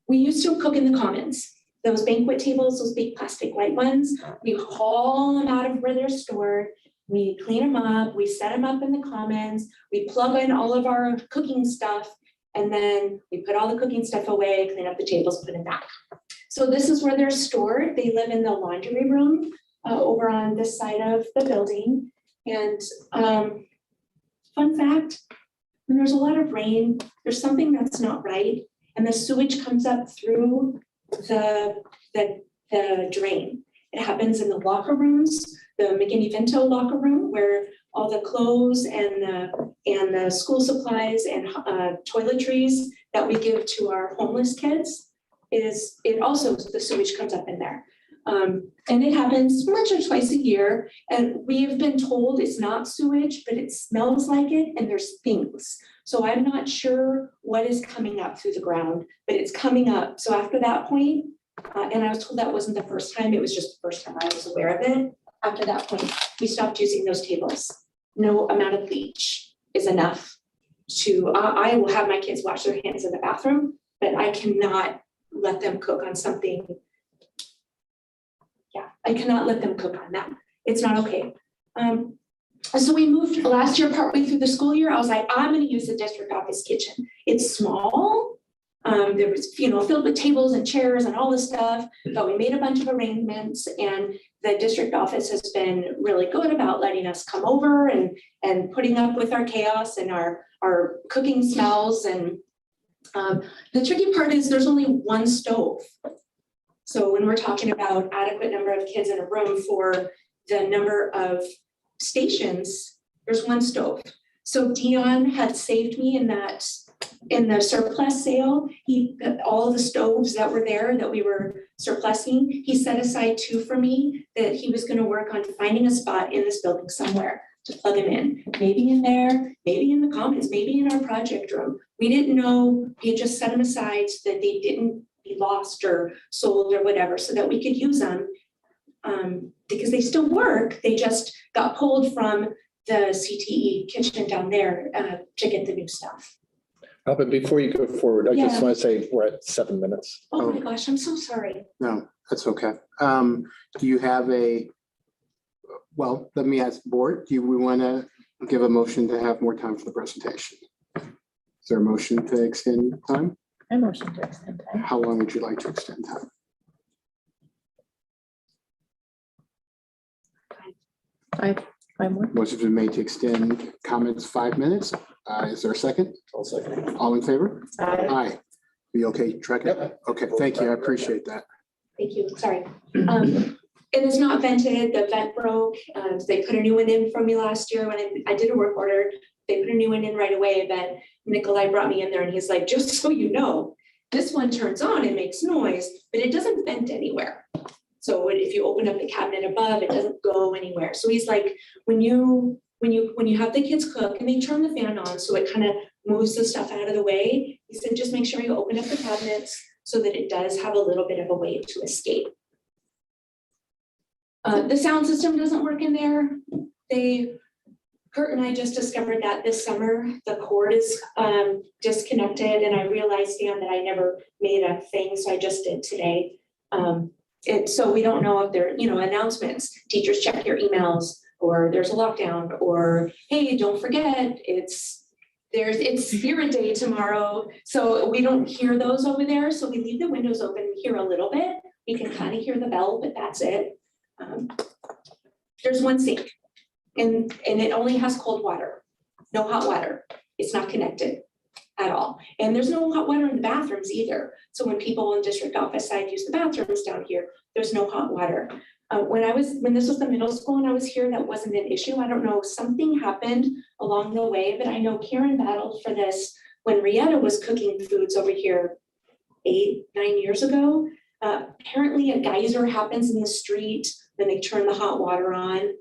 we used to cook in the commons. Those banquet tables, those big plastic white ones, we haul them out of where they're stored. We clean them up, we set them up in the commons, we plug in all of our cooking stuff, and then we put all the cooking stuff away, clean up the tables, put them back. So this is where they're stored. They live in the laundry room over on this side of the building. And fun fact, when there's a lot of rain, there's something that's not right, and the sewage comes up through the drain. It happens in the locker rooms, the McGinney-Vento locker room, where all the clothes and the school supplies and toiletries that we give to our homeless kids the sewage comes up in there. And it happens once or twice a year, and we have been told it's not sewage, but it smells like it, and there's things. So I'm not sure what is coming up through the ground, but it's coming up. So after that point, and I was told that wasn't the first time, it was just the first time I was aware of it. After that point, we stopped using those tables. No amount of bleach is enough to, I will have my kids wash their hands in the bathroom, but I cannot let them cook on something. Yeah, I cannot let them cook on that. It's not okay. So we moved last year, partway through the school year. I was like, I'm going to use the district office kitchen. It's small. There was, filled with tables and chairs and all this stuff, but we made a bunch of arrangements, and the district office has been really good about letting us come over and putting up with our chaos and our cooking smells. And the tricky part is there's only one stove. So when we're talking about adequate number of kids in a room for the number of stations, there's one stove. So Dion had saved me in the surplus sale. All the stoves that were there that we were surplusing, he set aside 2 for me that he was going to work on finding a spot in this building somewhere to plug them in. Maybe in there, maybe in the commons, maybe in our project room. We didn't know. He had just set them aside so that they didn't be lost or sold or whatever, so that we could use them because they still work. They just got pulled from the CTE kitchen down there to get the new stuff. But before you go forward, I just Yeah. want to say we're at 7 minutes. Oh my gosh, I'm so sorry. No, that's okay. Do you have let me ask the board, do we want to give a motion to have more time for the presentation? Is there a motion to extend time? I motion to extend time. How long would you like to extend time? 5 more. Motion's been made to extend comments 5 minutes. Is there a second? I'll second. All in favor? Aye. Aye. Be okay, track it? Yep. Okay, thank you. I appreciate that. Thank you, sorry. It is not vented, the vent broke. They put a new one in for me last year when I did a work order. They put a new one in right away, but Nikolai brought me in there and he's like, just so you know, this one turns on, it makes noise, but it doesn't vent anywhere. So if you open up the cabinet above, it doesn't go anywhere. So he's like, when you have the kids cook and they turn the fan on, so it kind of moves the stuff out of the way, he said, just make sure you open up the cabinets so that it does have a little bit of a way to escape. The sound system doesn't work in there. Kurt and I just discovered that this summer, the cord is disconnected, and I realized, Dan, that I never made a thing, so I just did today. So we don't know if there, announcements, teachers check your emails, or there's a lockdown, or hey, don't forget, it's Spirit Day tomorrow. So we don't hear those over there. So we leave the windows open, we hear a little bit. We can kind of hear the bell, but that's it. There's one sink and it only has cold water, no hot water. It's not connected. at all. And there's no hot water in the bathrooms either. So when people in district office side use the bathrooms down here, there's no hot water. When this was the middle school and I was here, that wasn't an issue. I don't know, something happened along the way, but I know Karen battled for this when Rietta was cooking foods over here 8, 9 years ago. Apparently a geyser happens in the street when they turn the hot water on.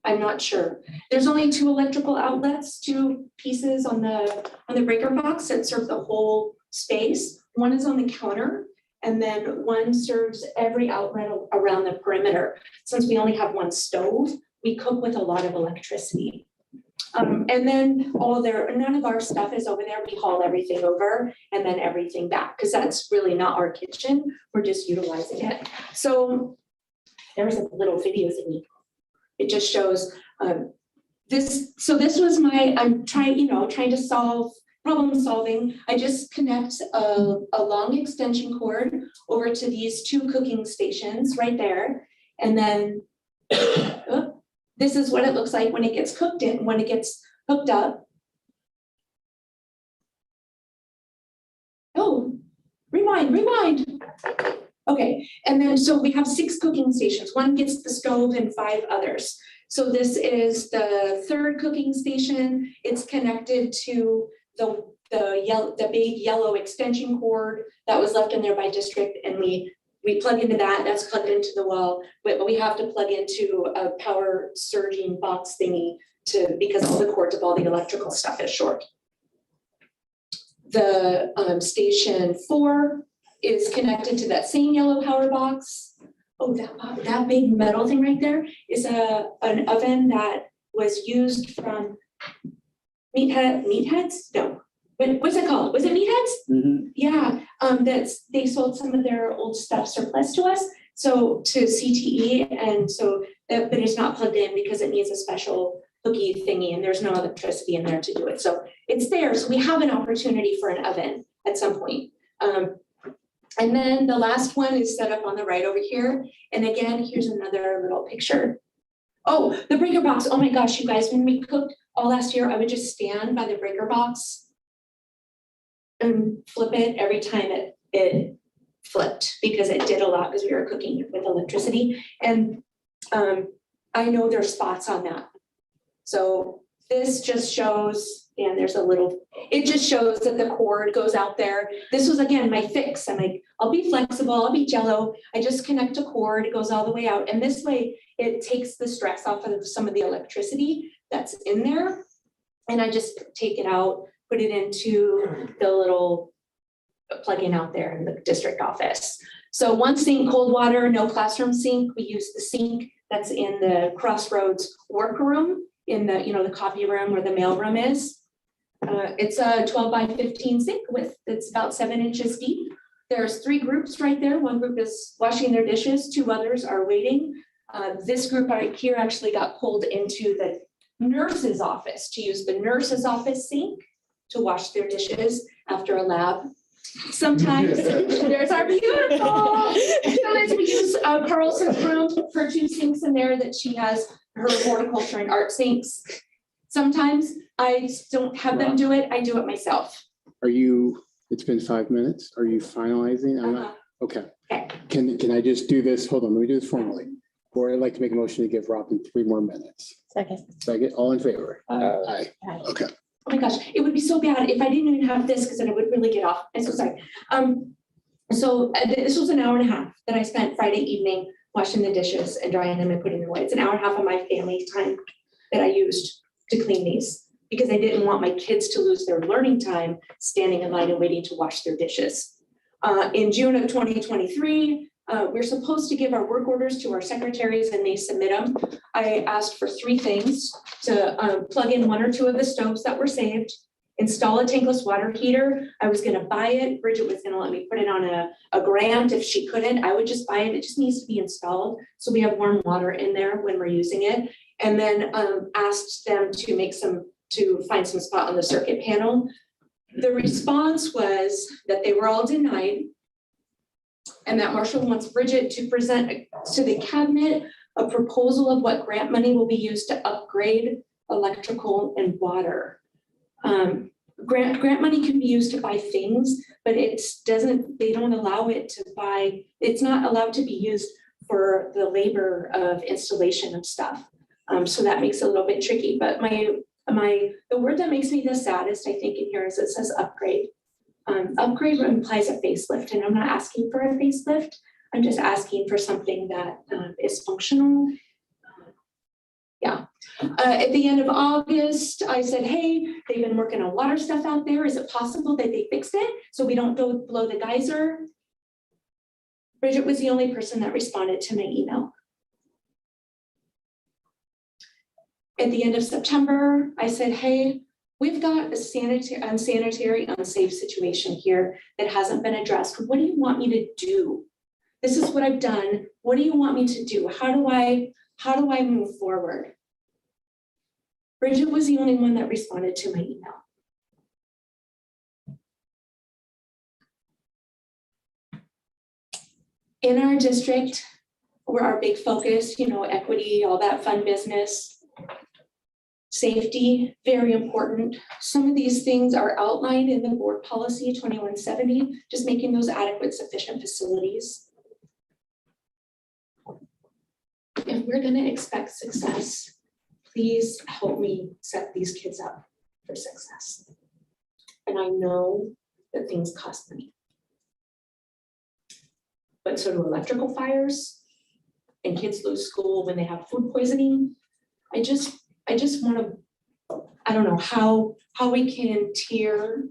I'm not sure. There's only 2 electrical outlets, 2 pieces on the breaker box that serve the whole space. One is on the counter, and then one serves every outlet around the perimeter. Since we only have 1 stove, we cook with a lot of electricity. And then none of our stuff is over there. We haul everything over and then everything back, because that's really not our kitchen. We're just utilizing it. So there was a little video thingy. It just shows this. So this was I'm trying to solve problem solving. I just connect a long extension cord over to these 2 cooking stations right there. And then this is what it looks like when it gets when it gets hooked up. Oh, rewind. Okay, and then so we have 6 cooking stations. 1 gets the stove and 5 others. So this is the 3rd cooking station. It's connected to the big yellow extension cord that was left in there by district, and we plug into that. That's plugged into the wall, but we have to plug into a power surging box thingy because all the cords of all the electrical stuff is short. The station 4 is connected to that same yellow power box. Oh, that big metal thing right there is an oven that was used from Meatheads? No. What's it called? Was it Meatheads? Mm-hmm. Yeah, they sold some of their old stuff surplus to us, so to CTE, and so but it's not plugged in because it needs a special hooky thingy, and there's no electricity in there to do it. So it's there. So we have an opportunity for an oven at some point. And then the last one is set up on the right over here. And again, here's another little picture. Oh, the breaker box. Oh my gosh, you guys, when we cooked all last year, I would just stand by the breaker box and flip it every time it flipped, because it did a lot because we were cooking with electricity. And I know there's spots on that. So this just shows, and there's it just shows that the cord goes out there. This was, again, my fix. I'm like, I'll be flexible, I'll be jello. I just connect a cord, it goes all the way out. And this way it takes the stress off of some of the electricity that's in there. And I just take it out, put it into the little plug-in out there in the district office. So 1 sink, cold water, no classroom sink. We use the sink that's in the Crossroads workroom, in the, the copy room where the mail room is. It's a 12 by 15 sink it's about 7 inches deep. There's 3 groups right there. 1 group is washing their dishes, 2 others are waiting. This group right here actually got pulled into the nurse's office to use the nurse's office sink to wash their dishes after a lab. Sometimes there's our beautiful. Sometimes we use Carlson's room for 2 sinks in there that she has, her horticulture and art sinks. Sometimes I don't have them do it. I do it myself. It's been 5 minutes. Are you finalizing? I'm not, okay. Okay. Can I just do this? Hold on, let me do this formally. Or I'd like to make a motion to give Robin 3 more minutes. Second, all in favor? Aye. Okay. Oh my gosh, it would be so bad if I didn't even have this, because then I would really get off. I'm so sorry. So this was an hour and a half that I spent Friday evening washing the dishes and drying them and putting them away. It's an hour and a half of my family time that I used to clean these, because I didn't want my kids to lose their learning time standing in line and waiting to wash their dishes. In June of 2023, we're supposed to give our work orders to our secretaries and they submit them. I asked for 3 things: to plug in 1 or 2 of the stoves that were saved, install a tankless water heater. I was gonna buy it. Bridget was gonna let me put it on a grant. If she couldn't, I would just buy it. It just needs to be installed, so we have warm water in there when we're using it. And then asked them to find some spot on the circuit panel. The response was that they were all denied, and that Marshall wants Bridget to present to the cabinet a proposal of what grant money will be used to upgrade electrical and water. grant money can be used to buy things, but they don't allow it to buy, it's not allowed to be used for the labor of installation of stuff. So that makes it a little bit tricky, but the word that makes me the saddest, I think, in here is it says upgrade. Upgrade implies a facelift, and I'm not asking for a facelift. I'm just asking for something that is functional. At the end of August, I said, hey, they've been working on water stuff out there. Is it possible that they fixed it so we don't go blow the geyser? Bridget was the only person that responded to my email. At the end of September, I said, hey, we've got a unsanitary, unsafe situation here that hasn't been addressed. What do you want me to do? This is what I've done. What do you want me to do? How do I move forward? Bridget was the only one that responded to my email. In our district, where our big focus, equity, all that fun business, safety, very important. Some of these things are outlined in the board policy 2170, just making those adequate, sufficient facilities. If we're going to expect success, please help me set these kids up for success. And I know that things cost money. But so do electrical fires, and kids lose school when they have food poisoning. I just want to, I don't know how we can tier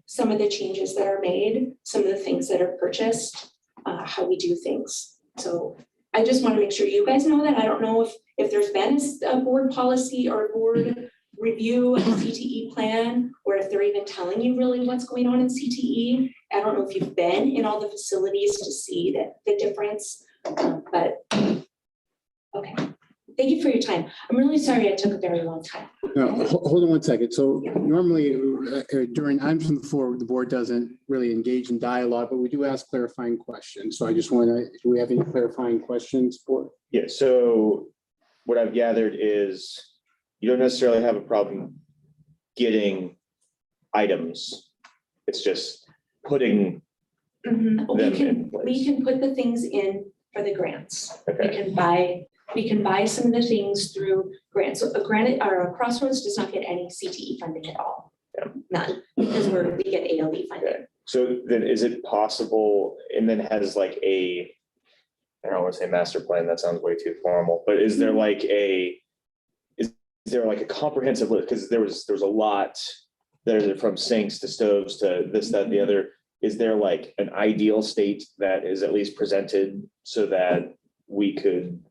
some of the changes that are made, some of the things that are purchased, how we do things. So I just want to make sure you guys know that. I don't know if there's been a board policy or board review of CTE plan, or if they're even telling you really what's going on in CTE. I don't know if you've been in all the facilities to see the difference, but okay. Thank you for your time. I'm really sorry I took a very long time. No, hold on one second. So normally during items from the floor, the board doesn't really engage in dialogue, but we do ask clarifying questions. So I just want to, do we have any clarifying questions for? Yeah, so what I've gathered is you don't necessarily have a problem getting items. It's just putting them in place. We can put the things in for the grants. Okay. We can buy some of the things through grants. So a Crossroads does not get any CTE funding at all. Yeah. None, because we get ALE funding. Okay. So then is it possible, and then has like I don't want to say master plan, that sounds way too formal, but is there like a comprehensive list? Because there's a lot there, from sinks to stoves to this, that, and the other. Is there like an ideal state that is at least presented so that we could,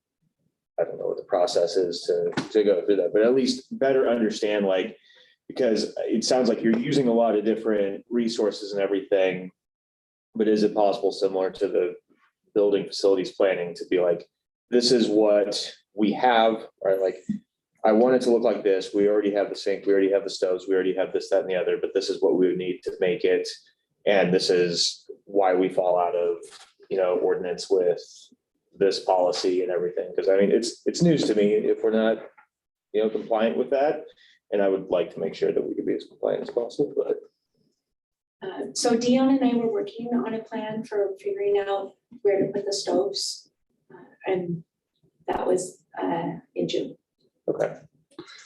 I don't know what the process is to go through that, but at least better understand, like, because it sounds like you're using a lot of different resources and everything, but is it possible, similar to the building facilities planning, to be like, this is what we have, right? Like, I want it to look like this. We already have the sink, we already have the stoves, we already have this, that, and the other, but this is what we would need to make it. And this is why we fall out of, ordinance with this policy and everything. Because I mean, it's news to me if we're not, compliant with that. And I would like to make sure that we could be as compliant as possible, but. So Dion and I were working on a plan for figuring out where to put the stoves. And that was in June. Okay.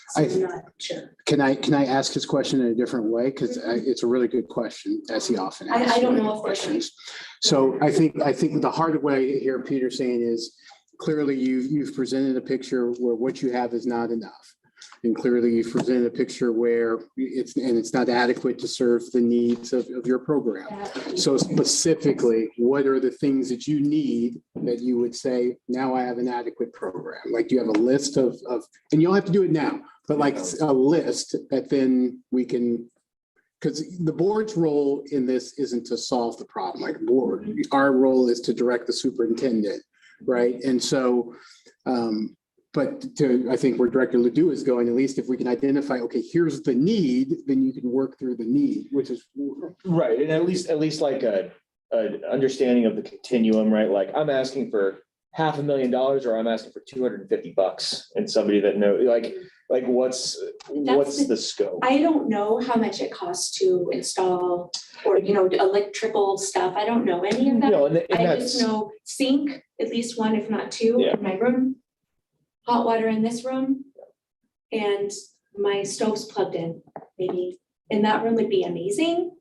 So I'm not sure. Can I ask his question in a different way? Because it's a really good question, as he often asks. I don't know if questions. So I think the heart of what I hear Peter saying is, clearly you've presented a picture where what you have is not enough. And clearly you've presented a picture where it's not adequate to serve the needs of your program. So specifically, what are the things that you need that you would say, now I have an adequate program? Like, do you have a list of, and you don't have to do it now, but like a list that then we can, because the board's role in this isn't to solve the problem. Like, board, our role is to direct the superintendent, right? And so, but I think where Director Ledoux is going, at least if we can identify, okay, here's the need, then you can work through the need, which is right. And at least like a understanding of the continuum, right? Like, I'm asking for $500,000 or I'm asking for $250, and somebody that knows, like, Like what's the scope? I don't know how much it costs to install or, electrical stuff. I don't know any of that. No, and I just know sink, at least one, if not two, Yeah. in my room. Hot water in this room. And my stove's plugged in, maybe in that room would be amazing.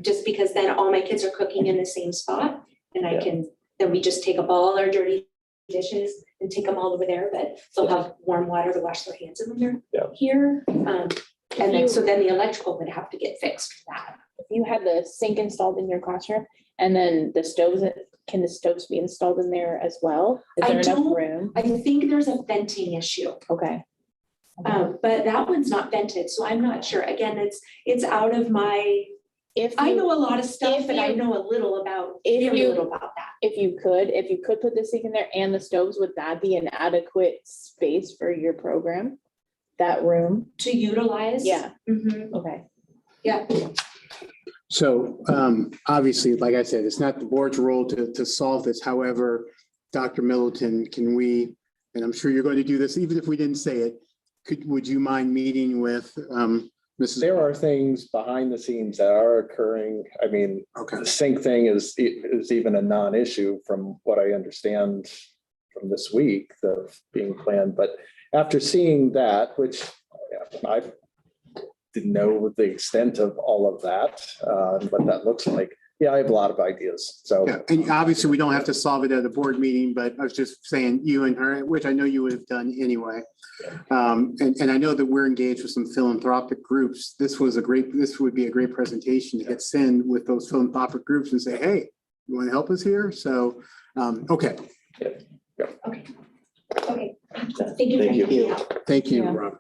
Just because then all my kids are cooking in the same spot and then we just take up all our dirty dishes and take them all over there, but they'll have warm water to wash their hands in when they're here. And then, so then the electrical would have to get fixed for that. If you had the sink installed in your classroom and then the stoves, can the stoves be installed in there as well? Is there enough room? I think there's a venting issue. Okay. But that one's not vented, so I'm not sure. Again, it's out of my, I know a lot of stuff, but I know a little about, very little about that. If you could put the sink in there and the stoves, would that be an adequate space for your program? That room? To utilize? Yeah. Mhm. Okay. Yeah. So obviously, like I said, it's not the board's role to solve this. However, Dr. Middleton, can we, and I'm sure you're going to do this, even if we didn't say it, would you mind meeting with Mrs. There are things behind the scenes that are occurring. I mean, the sink thing is even a non-issue from what I understand from this week of being planned. But after seeing that, which I didn't know the extent of all of that, what that looks like. Yeah, I have a lot of ideas. So, Yeah, and obviously we don't have to solve it at a board meeting, but I was just saying you and her, which I know you would have done anyway. And I know that we're engaged with some philanthropic groups. This would be a great presentation to get sent with those philanthropic groups and say, hey, you want to help us here? So, okay. Okay. Thank you. Thank you. Thank you, Yeah. Rob.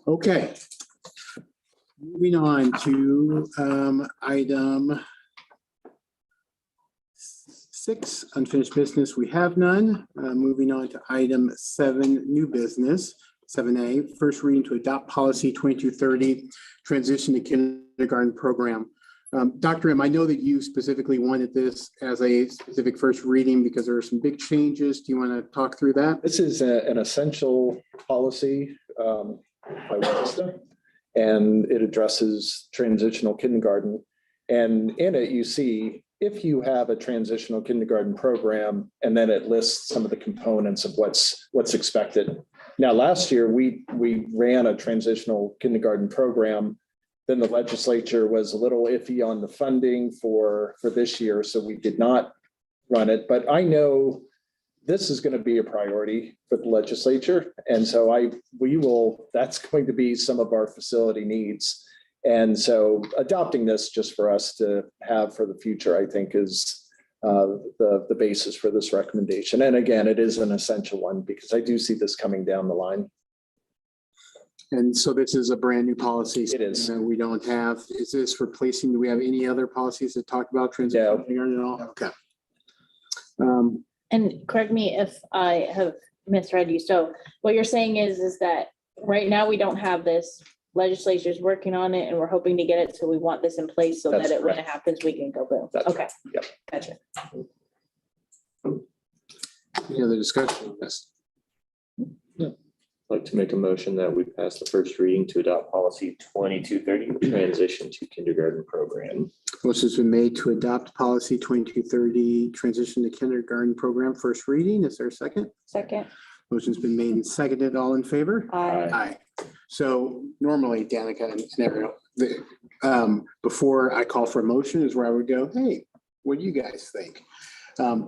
Okay. Moving on to item 6, unfinished business. We have none. Moving on to item 7, new business. 7A, first reading to adopt policy 2230, transition to kindergarten program. Dr. M, I know that you specifically wanted this as a specific first reading because there are some big changes. Do you want to talk through that? this is an essential policy by WISTA, and it addresses transitional kindergarten. And in it, you see, if you have a transitional kindergarten program, and then it lists some of the components of what's expected. Now, last year, we ran a transitional kindergarten program. Then the legislature was a little iffy on the funding for this year, so we did not run it. But I know this is going to be a priority for the legislature. And so that's going to be some of our facility needs. And so adopting this just for us to have for the future, I think is the basis for this recommendation. And again, it is an essential one because I do see this coming down the line. And so this is a brand new policy. It is. And we don't have, is this replacing, do we have any other policies that talk about transition kindergarten at all? Okay. And correct me if I have misread you. So what you're saying is that right now we don't have this, legislature's working on it and we're hoping to get it. So we want this in place so That's that when it correct. happens, we can go boom. That's Okay. Yep. Gotcha. Any other discussion on this? I'd like to make a motion that we pass the first reading to adopt policy 2230, transition to kindergarten program. Motion's been made to adopt policy 2230, transition to kindergarten program, first reading. Is there a second? Second. Motion's been made and seconded. All in favor? Aye. Aye. So normally, Danica and Ariel, before I call for a motion is where I would go, hey, what do you guys think?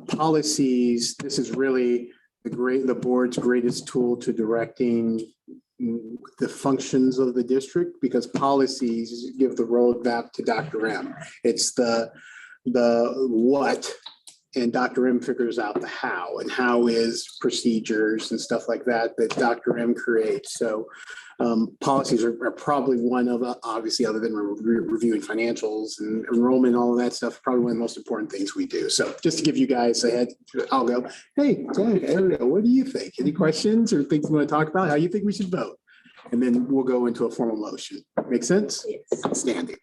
Policies, this is really the board's greatest tool to directing the functions of the district, because policies give the roadmap to Dr. M. It's the what, and Dr. M figures out the how, and how is procedures and stuff like that Dr. M creates. So policies are probably one of, obviously, other than reviewing financials and enrollment, all of that stuff, probably one of the most important things we do. So just to give you guys a head, I'll go, hey, Ariel, what do you think? Any questions or things you want to talk about? How you think we should vote? And then we'll go into a formal motion. Make sense? Yes. Outstanding.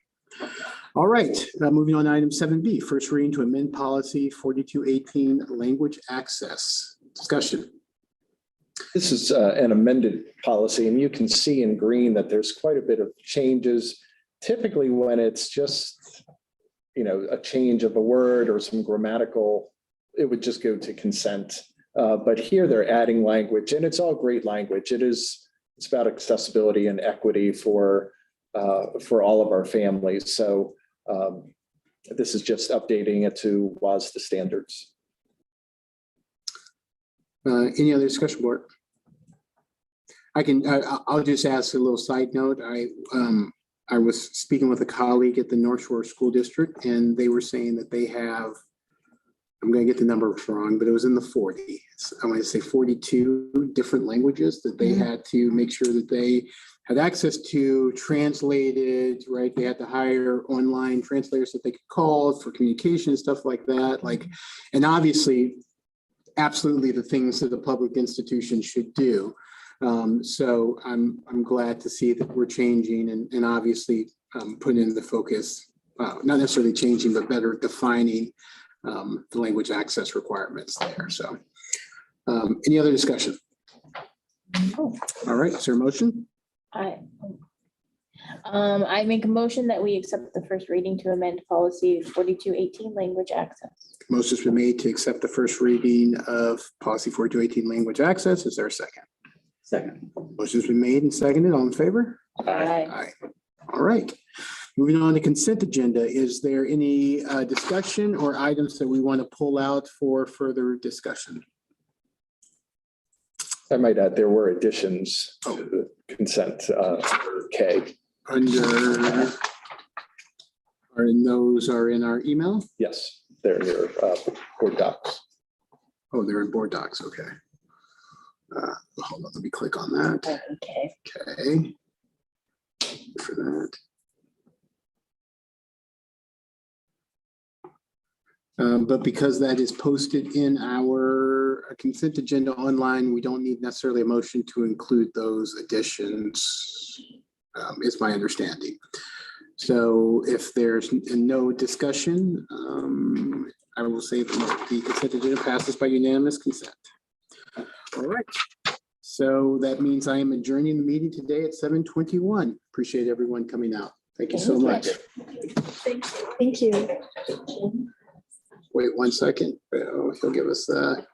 All right, moving on to item 7B, first reading to amend policy 4218, language access. Discussion. This is an amended policy, and you can see in green that there's quite a bit of changes. Typically, when it's just, a change of a word or some grammatical, it would just go to consent. But here they're adding language, and it's all great language. It's about accessibility and equity for all of our families. So this is just updating it to WASDA standards. Any other discussion, board? I'll just ask a little side note. I was speaking with a colleague at the North Shore School District, and they were saying that they have, I'm going to get the numbers wrong, but it was in the 40s. I want to say 42 different languages that they had to make sure that they had access to, translated, right? They had to hire online translators that they could call for communication and stuff like that. And obviously, absolutely the things that a public institution should do. So I'm glad to see that we're changing and obviously putting in the focus, not necessarily changing, but better defining the language access requirements there. So any other discussion? All right, is there a motion? I make a motion that we accept the first reading to amend policy 4218 language access. Motion's been made to accept the first reading of policy 4218 language access. Is there a second? Second. Motion's been made and seconded. All in favor? Aye. All right. Moving on to consent agenda. Is there any discussion or items that we want to pull out for further discussion? I might add, there were additions to the consent K. And those are in our email? Yes, they're in your board docs. Oh, they're in board docs. Okay. Hold on, let me click on that. Okay. Okay. For that. But because that is posted in our consent agenda online, we don't need necessarily a motion to include those additions, is my understanding. So if there's no discussion, I will say that the consent agenda passes by unanimous consent. All right. So that means I am adjourning the meeting today at 7:21. Appreciate everyone coming out. Thank you so much. Thank you. Wait 1 second. Oh, he'll give us that.